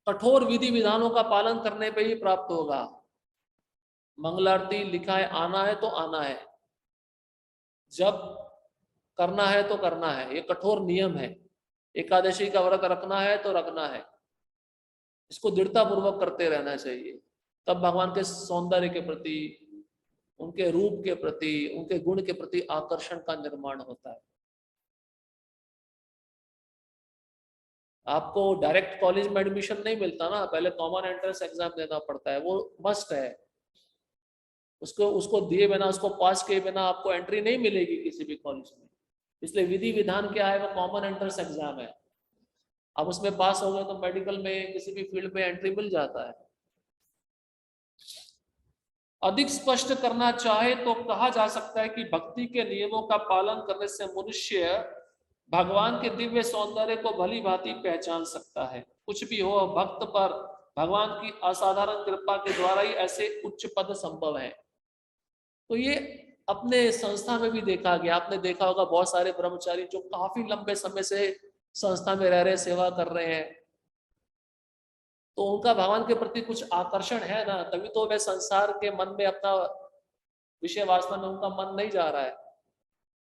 कठोर विधि विधानों का पालन करने पे ही प्राप्त होगा। मंगलारती लिखा है आना है तो आना है, जब करना है तो करना है, ये कठोर नियम है। एकादशी का व्रत रखना है तो रखना है, इसको दृढ़ता पूर्वक करते रहना चाहिए, तब भगवान के सौंदर्य के प्रति, उनके रूप के प्रति, उनके गुण के प्रति आकर्षण का निर्माण होता है। आपको डायरेक्ट कॉलेज में एडमिशन नहीं मिलता ना, पहले कॉमन एंट्रेंस एग्जाम देना पड़ता है, वो मस्ट है। उसको उसको दिए बिना, उसको पास किए बिना आपको एंट्री नहीं मिलेगी किसी भी कॉलेज में। इसलिए विधि विधान क्या है, वो कॉमन एंट्रेंस एग्जाम है। आप उसमें पास हो गए तो मेडिकल में किसी भी फील्ड में एंट्री मिल जाता है। अधिक स्पष्ट करना चाहे तो कहा जा सकता है कि भक्ति के नियमों का पालन करने से मनुष्य भगवान के दिव्य सौंदर्य को भली भांति पहचान सकता है। कुछ भी हो, भक्त पर भगवान की असाधारण कृपा के द्वारा ही ऐसे उच्च पद संभव है। तो ये अपने संस्था में भी देखा गया। आपने देखा होगा बहुत सारे ब्रह्मचारी जो काफी लंबे समय से संस्था में रह रहे, सेवा कर रहे हैं, तो उनका भगवान के प्रति कुछ आकर्षण है ना, तभी तो वे संसार के मन में अपना विषय वासना में उनका मन नहीं जा रहा है,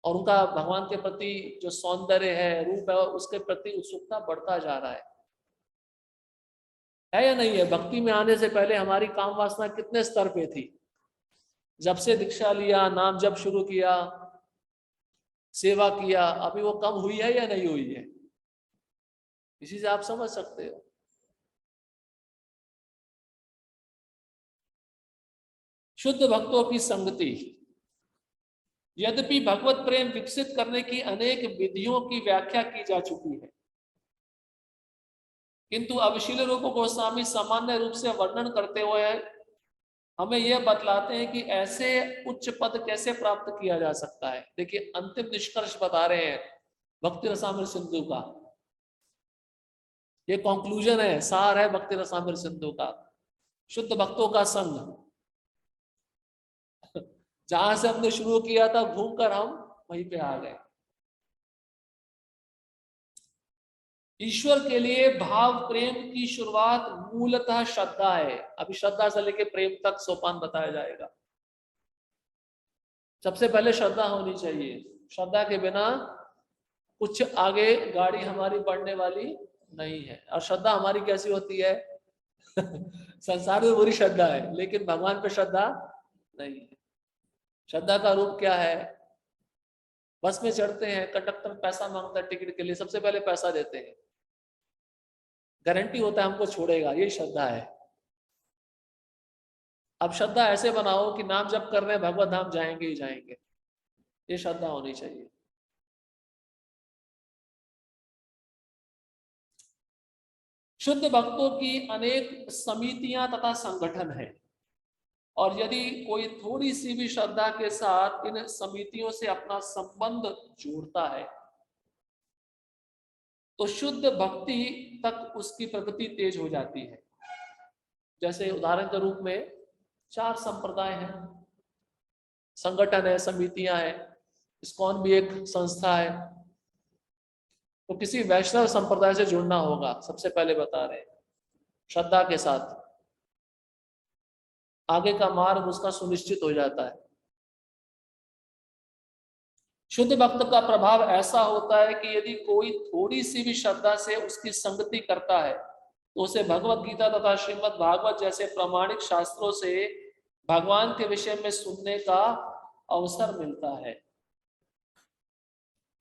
और उनका भगवान के प्रति जो सौंदर्य है, रूप है, उसके प्रति उत्सुकता बढ़ता जा रहा है या नहीं है? भक्ति में आने से पहले हमारी काम वासना कितने स्तर पे थी? जब से दीक्षा लिया, नाम जब शुरू किया, सेवा किया, अभी वो कम हुई है या नहीं हुई है? इसी से आप समझ सकते हो। शुद्ध भक्तों की संगति। यद्यपि भगवत प्रेम विकसित करने की अनेक विधियों की व्याख्या की जा चुकी है, किंतु अब शील रूप गोस्वामी सामान्य रूप से वर्णन करते हुए हमें यह बतलाते हैं कि ऐसे उच्च पद कैसे प्राप्त किया जा सकता है। देखिए, अंतिम निष्कर्ष बता रहे हैं भक्ति रसामृत सिंधु का। ये कंक्लूजन है, सार है भक्ति रसामृत सिंधु का। शुद्ध भक्तों का संग, जहां से हमने शुरू किया था घूमकर हम वहीं पे आ गए। ईश्वर के लिए भाव प्रेम की शुरुआत मूलतः श्रद्धा है। अभी श्रद्धा से लेकर प्रेम तक सोपान बताया जाएगा। सबसे पहले श्रद्धा होनी चाहिए। श्रद्धा के बिना कुछ आगे गाड़ी हमारी बढ़ने वाली नहीं है। और श्रद्धा हमारी कैसी होती है? संसार में बुरी श्रद्धा है, लेकिन भगवान पे श्रद्धा नहीं है। श्रद्धा का रूप क्या है? बस में चढ़ते हैं, कंडक्टर पैसा मांगता है टिकट के लिए, सबसे पहले पैसा देते हैं, गारंटी होता है हमको छोड़ेगा, ये श्रद्धा है। अब श्रद्धा ऐसे बनाओ कि नाम जब कर रहे हैं भगवत धाम जाएंगे ही जाएंगे, ये श्रद्धा होनी चाहिए। शुद्ध भक्तों की अनेक समितियां तथा संगठन है, और यदि कोई थोड़ी सी भी श्रद्धा के साथ इन समितियों से अपना संबंध जोड़ता है तो शुद्ध भक्ति तक उसकी प्रगति तेज हो जाती है। जैसे उदाहरण के रूप में 4 संप्रदाय हैं, संगठन है, समितियां हैं, इस्कॉन भी एक संस्था है। तो किसी वैष्णव संप्रदाय से जुड़ना होगा, सबसे पहले बता रहे हैं, श्रद्धा के साथ आगे का मार्ग उसका सुनिश्चित हो जाता है। शुद्ध भक्त का प्रभाव ऐसा होता है कि यदि कोई थोड़ी सी भी श्रद्धा से उसकी संगति करता है तो उसे भगवत गीता तथा श्रीमद् भागवत जैसे प्रामाणिक शास्त्रों से भगवान के विषय में सुनने का अवसर मिलता है।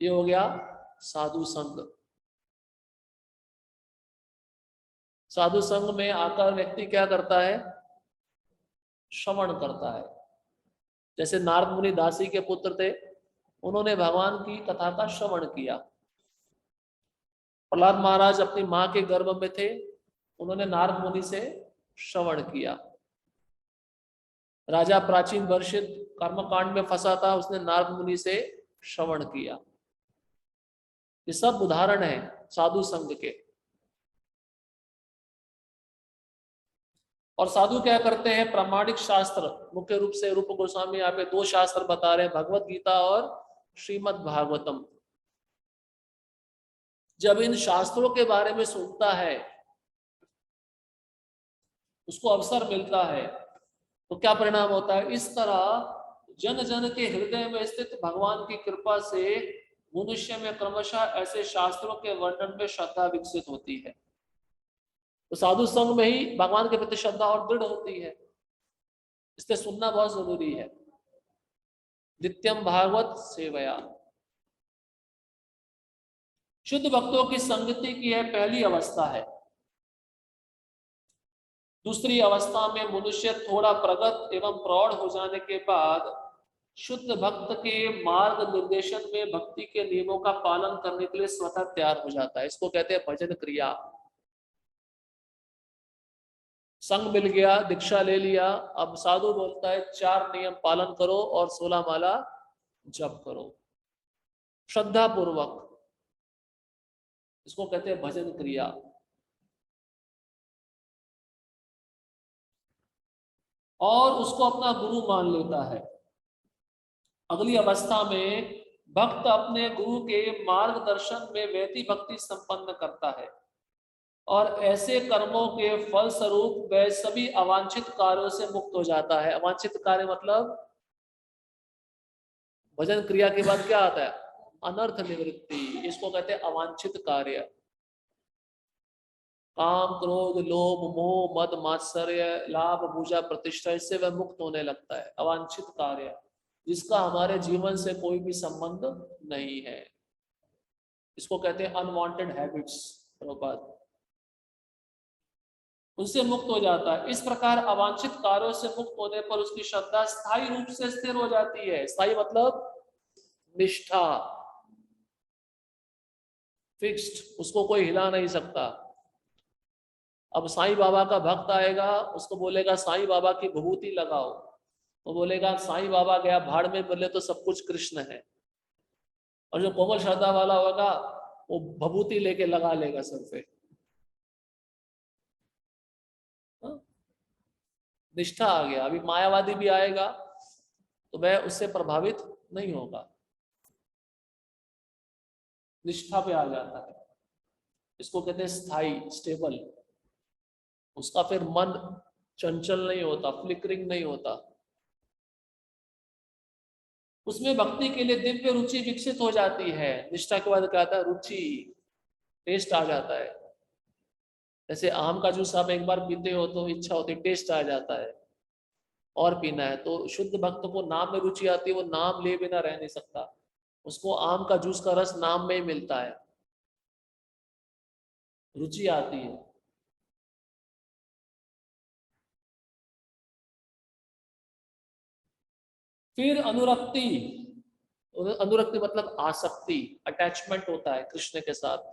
ये हो गया साधु संग। साधु संग में आकर व्यक्ति क्या करता है? श्रवण करता है। जैसे नारद मुनि दासी के पुत्र थे, उन्होंने भगवान की कथा का श्रवण किया। प्रहलाद महाराज अपनी मां के गर्भ में थे, उन्होंने नारद मुनि से श्रवण किया। राजा प्राचीन वर्षित कर्मकांड में फंसा था, उसने नारद मुनि से श्रवण किया। ये सब उदाहरण है साधु संग के। और साधु क्या करते हैं? प्रामाणिक शास्त्र, मुख्य रूप से रूप गोस्वामी यहाँ पे 2 शास्त्र बता रहे हैं, भगवत गीता और श्रीमद् भागवतम। जब इन शास्त्रों के बारे में सुनता है, उसको अवसर मिलता है, तो क्या परिणाम होता है? इस तरह जन जन के हृदय में स्थित भगवान की कृपा से मनुष्य में क्रमशः ऐसे शास्त्रों के वर्णन में श्रद्धा विकसित होती है। तो साधु संग में ही भगवान के प्रति श्रद्धा और दृढ़ होती है, इसलिए सुनना बहुत जरूरी है। नित्यम भागवत सेवया। शुद्ध भक्तों की संगति की यह पहली अवस्था है। दूसरी अवस्था में मनुष्य थोड़ा प्रगत एवं प्रौढ़ हो जाने के बाद शुद्ध भक्त के मार्ग निर्देशन में भक्ति के नियमों का पालन करने के लिए स्वतः तैयार हो जाता है। इसको कहते हैं भजन क्रिया। संग मिल गया, दीक्षा ले लिया, अब साधु बोलता है 4 नियम पालन करो और 16 माला जप करो श्रद्धा पूर्वक। इसको कहते हैं भजन क्रिया। और उसको अपना गुरु मान लेता है। अगली अवस्था में भक्त अपने गुरु के मार्गदर्शन में वैदिक भक्ति संपन्न करता है और ऐसे कर्मों के फल स्वरूप वह सभी अवांछित कार्यों से मुक्त हो जाता है। अवांछित कार्य मतलब भजन क्रिया के बाद क्या आता है? अनर्थ निवृत्ति। इसको कहते हैं अवांछित कार्य। काम, क्रोध, लोभ, मोह, मद, मात्सर्य, लाभ, पूजा, प्रतिष्ठा, इससे वह मुक्त होने लगता है। अवांछित कार्य जिसका हमारे जीवन से कोई भी संबंध नहीं है, इसको कहते हैं अनवांटेड हैबिट्स। प्रभुपाद उससे मुक्त हो जाता है। इस प्रकार अवांछित कार्यों से मुक्त होने पर उसकी श्रद्धा स्थायी रूप से स्थिर हो जाती है। स्थायी मतलब निष्ठा, फिक्स्ड, उसको कोई हिला नहीं सकता। अब साईं बाबा का भक्त आएगा, उसको बोलेगा साईं बाबा की विभूति लगाओ, वो बोलेगा साईं बाबा गया भाड़ में, बोले तो सब कुछ कृष्ण है। और जो कोमल श्रद्धा वाला होगा वो विभूति लेके लगा लेगा सर पे। हाँ? निष्ठा आ गया। अभी मायावादी भी आएगा तो वह उससे प्रभावित नहीं होगा, निष्ठा पे आ जाता है। इसको कहते हैं स्थायी, स्टेबल। उसका फिर मन चंचल नहीं होता, फ्लिकरिंग नहीं होता। उसमें भक्ति के लिए दिव्य रुचि विकसित हो जाती है। निष्ठा के बाद क्या आता है? रुचि, टेस्ट आ जाता है। जैसे आम का जूस आप एक बार पीते हो तो इच्छा होती है, टेस्ट आ जाता है और पीना है। तो शुद्ध भक्त को नाम में रुचि आती है, वो नाम ले बिना रह नहीं सकता। उसको आम का जूस का रस नाम में ही मिलता है, रुचि आती है। फिर अनुरक्ति। अनुरक्ति मतलब आसक्ति, अटैचमेंट होता है कृष्ण के साथ।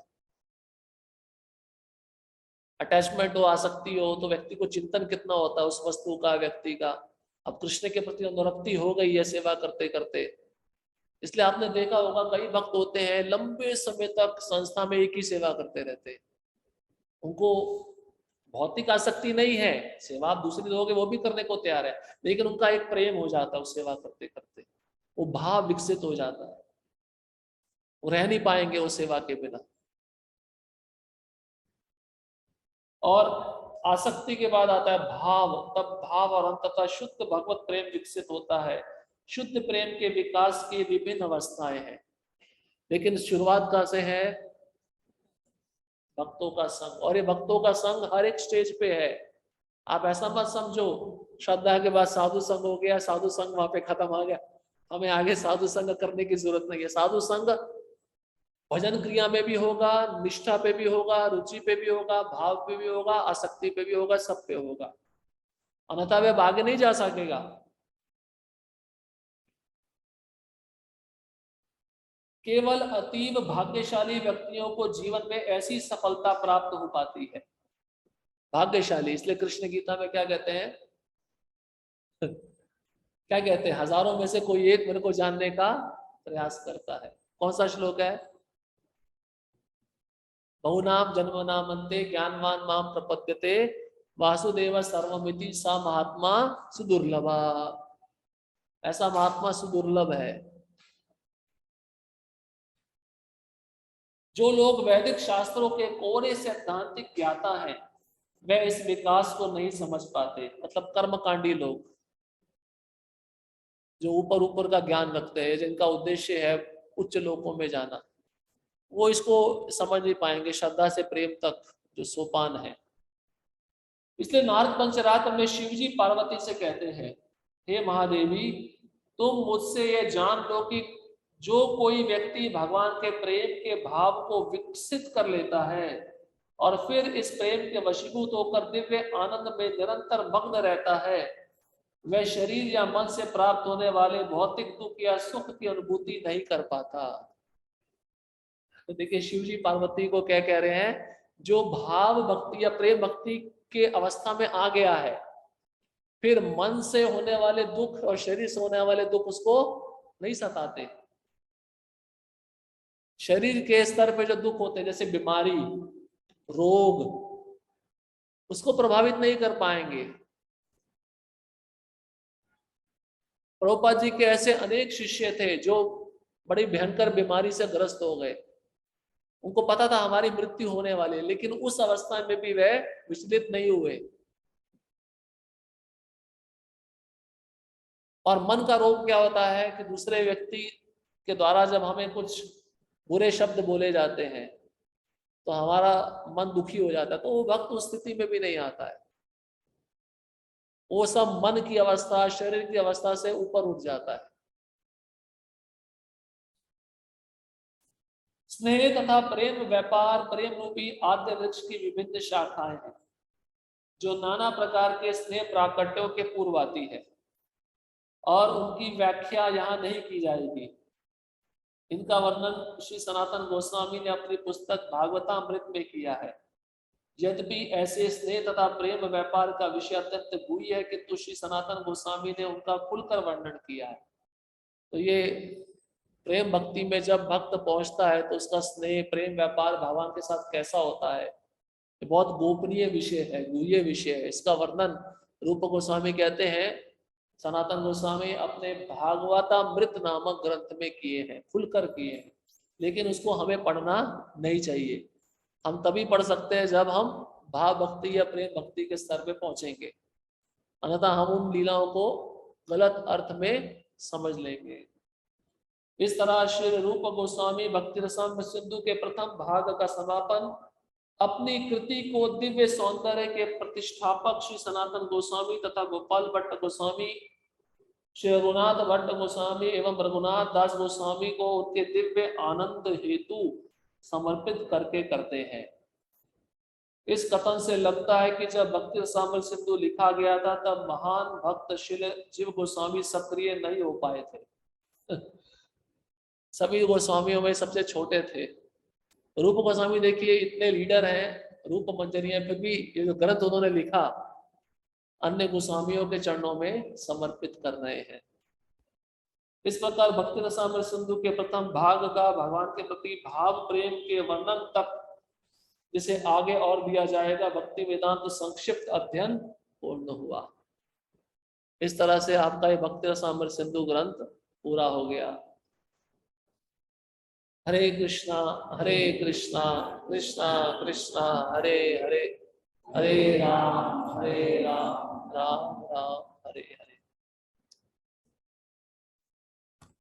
अटैचमेंट हो, आसक्ति हो तो व्यक्ति को चिंतन कितना होता है उस वस्तु का, व्यक्ति का। अब कृष्ण के प्रति अनुरक्ति हो गई है सेवा करते करते। इसलिए आपने देखा होगा कई भक्त होते हैं लंबे समय तक संस्था में एक ही सेवा करते रहते हैं। उनको भौतिक आसक्ति नहीं है, सेवा आप दूसरे लोग वो भी करने को तैयार है, लेकिन उनका एक प्रेम हो जाता है उस सेवा करते करते, वो भाव विकसित हो जाता है, वो रह नहीं पाएंगे उस सेवा के बिना। और आसक्ति के बाद आता है भाव। तब भाव और अंततः शुद्ध भगवत प्रेम विकसित होता है। शुद्ध प्रेम के विकास की विभिन्न अवस्थाएं हैं, लेकिन शुरुआत कहां से है? भक्तों का संग। और ये भक्तों का संग हर एक स्टेज पे है। आप ऐसा मत समझो श्रद्धा के बाद साधु संग हो गया, साधु संग वहां पे खत्म हो गया, हमें आगे साधु संग करने की जरूरत नहीं है। साधु संग भजन क्रिया में भी होगा, निष्ठा पे भी होगा, रुचि पे भी होगा, भाव पे भी होगा, आसक्ति पे भी होगा, सब पे होगा। अन्यथा वे आगे नहीं जा सकेगा। केवल अतीव भाग्यशाली व्यक्तियों को जीवन में ऐसी सफलता प्राप्त हो पाती है। भाग्यशाली, इसलिए कृष्ण गीता में क्या कहते हैं? क्या कहते हैं? हजारों में से कोई एक मेरे को जानने का प्रयास करता है। कौन सा श्लोक है? बहुनाम जन्मनामन्ते ज्ञानवान माम प्रपद्यते वासुदेव सर्वमिति सा महात्मा सुदुर्लभा। ऐसा महात्मा सुदुर्लभ है। जो लोग वैदिक शास्त्रों के कोरे सैद्धांतिक ज्ञाता हैं वे इस विकास को नहीं समझ पाते। मतलब कर्मकांडी लोग जो ऊपर ऊपर का ज्ञान रखते हैं, जिनका उद्देश्य है उच्च लोकों में जाना, वो इसको समझ नहीं पाएंगे। श्रद्धा से प्रेम तक जो सोपान है। इसलिए नारद पंचरात्र में शिव जी पार्वती से कहते हैं, हे महादेवी, तुम मुझसे ये जान लो कि जो कोई व्यक्ति भगवान के प्रेम के भाव को विकसित कर लेता है और फिर इस प्रेम के वशीभूत होकर दिव्य आनंद में निरंतर मग्न रहता है, वह शरीर या मन से प्राप्त होने वाले भौतिक दुख या सुख की अनुभूति नहीं कर पाता। तो देखिए शिव जी पार्वती को क्या कह रहे हैं? जो भाव भक्ति या प्रेम भक्ति के अवस्था में आ गया है, फिर मन से होने वाले दुख और शरीर से होने वाले दुख उसको नहीं सताते। शरीर के स्तर पे जो दुख होते हैं जैसे बीमारी, रोग, उसको प्रभावित नहीं कर पाएंगे। प्रभुपाद जी के ऐसे अनेक शिष्य थे जो बड़ी भयंकर बीमारी से ग्रस्त हो गए। उनको पता था हमारी मृत्यु होने वाली है, लेकिन उस अवस्था में भी वह विचलित नहीं हुए। और मन का रोग क्या होता है कि दूसरे व्यक्ति के द्वारा जब हमें कुछ बुरे शब्द बोले जाते हैं तो हमारा मन दुखी हो जाता है, तो वो भक्त उस स्थिति में भी नहीं आता है। वो सब मन की अवस्था, शरीर की अवस्था से ऊपर उठ जाता है। स्नेह तथा प्रेम व्यापार प्रेम रूपी आद्य वृक्ष की विभिन्न शाखाएं हैं, जो नाना प्रकार के स्नेह प्राकट्यों के पूर्व आती है और उनकी व्याख्या यहाँ नहीं की जाएगी। इनका वर्णन श्री सनातन गोस्वामी ने अपनी पुस्तक भागवतामृत में किया है। यद्यपि ऐसे स्नेह तथा प्रेम व्यापार का विषय अत्यंत गुह्य है, किंतु श्री सनातन गोस्वामी ने उनका खुलकर वर्णन किया है। तो ये प्रेम भक्ति में जब भक्त पहुंचता है तो उसका स्नेह प्रेम व्यापार भगवान के साथ कैसा होता है, ये बहुत गोपनीय विषय है, गुह्य विषय है। इसका वर्णन रूप गोस्वामी कहते हैं, सनातन गोस्वामी अपने भागवतामृत नामक ग्रंथ में किए हैं, खुलकर किए हैं, लेकिन उसको हमें पढ़ना नहीं चाहिए। हम तभी पढ़ सकते हैं जब हम भाव भक्ति या प्रेम भक्ति के स्तर पे पहुंचेंगे, अन्यथा हम उन लीलाओं को गलत अर्थ में समझ लेंगे। इस तरह श्री रूप गोस्वामी भक्ति रसामृत सिंधु के प्रथम भाग का समापन अपनी कृति को दिव्य सौंदर्य के प्रतिष्ठापक श्री सनातन गोस्वामी तथा गोपाल भट्ट गोस्वामी, श्री रघुनाथ भट्ट गोस्वामी एवं रघुनाथ दास गोस्वामी को उनके दिव्य आनंद हेतु समर्पित करके करते हैं। इस कथन से लगता है कि जब भक्ति रसामृत सिंधु लिखा गया था तब महान भक्त श्री जीव गोस्वामी सक्रिय नहीं हो पाए थे। सभी गोस्वामियों में सबसे छोटे थे। रूप गोस्वामी देखिए इतने लीडर हैं, रूप मंजरी है, फिर भी ये जो ग्रंथ उन्होंने लिखा अन्य गोस्वामियों के चरणों में समर्पित कर रहे हैं। इस प्रकार भक्ति रसामृत सिंधु के प्रथम भाग का भगवान के प्रति भाव प्रेम के वर्णन तक, जिसे आगे और दिया जाएगा, भक्ति वेदांत संक्षिप्त अध्ययन पूर्ण हुआ। इस तरह से आपका ये भक्ति रसामृत सिंधु ग्रंथ पूरा हो गया। हरे कृष्णा कृष्णा कृष्णा हरे हरे, हरे राम राम राम हरे हरे।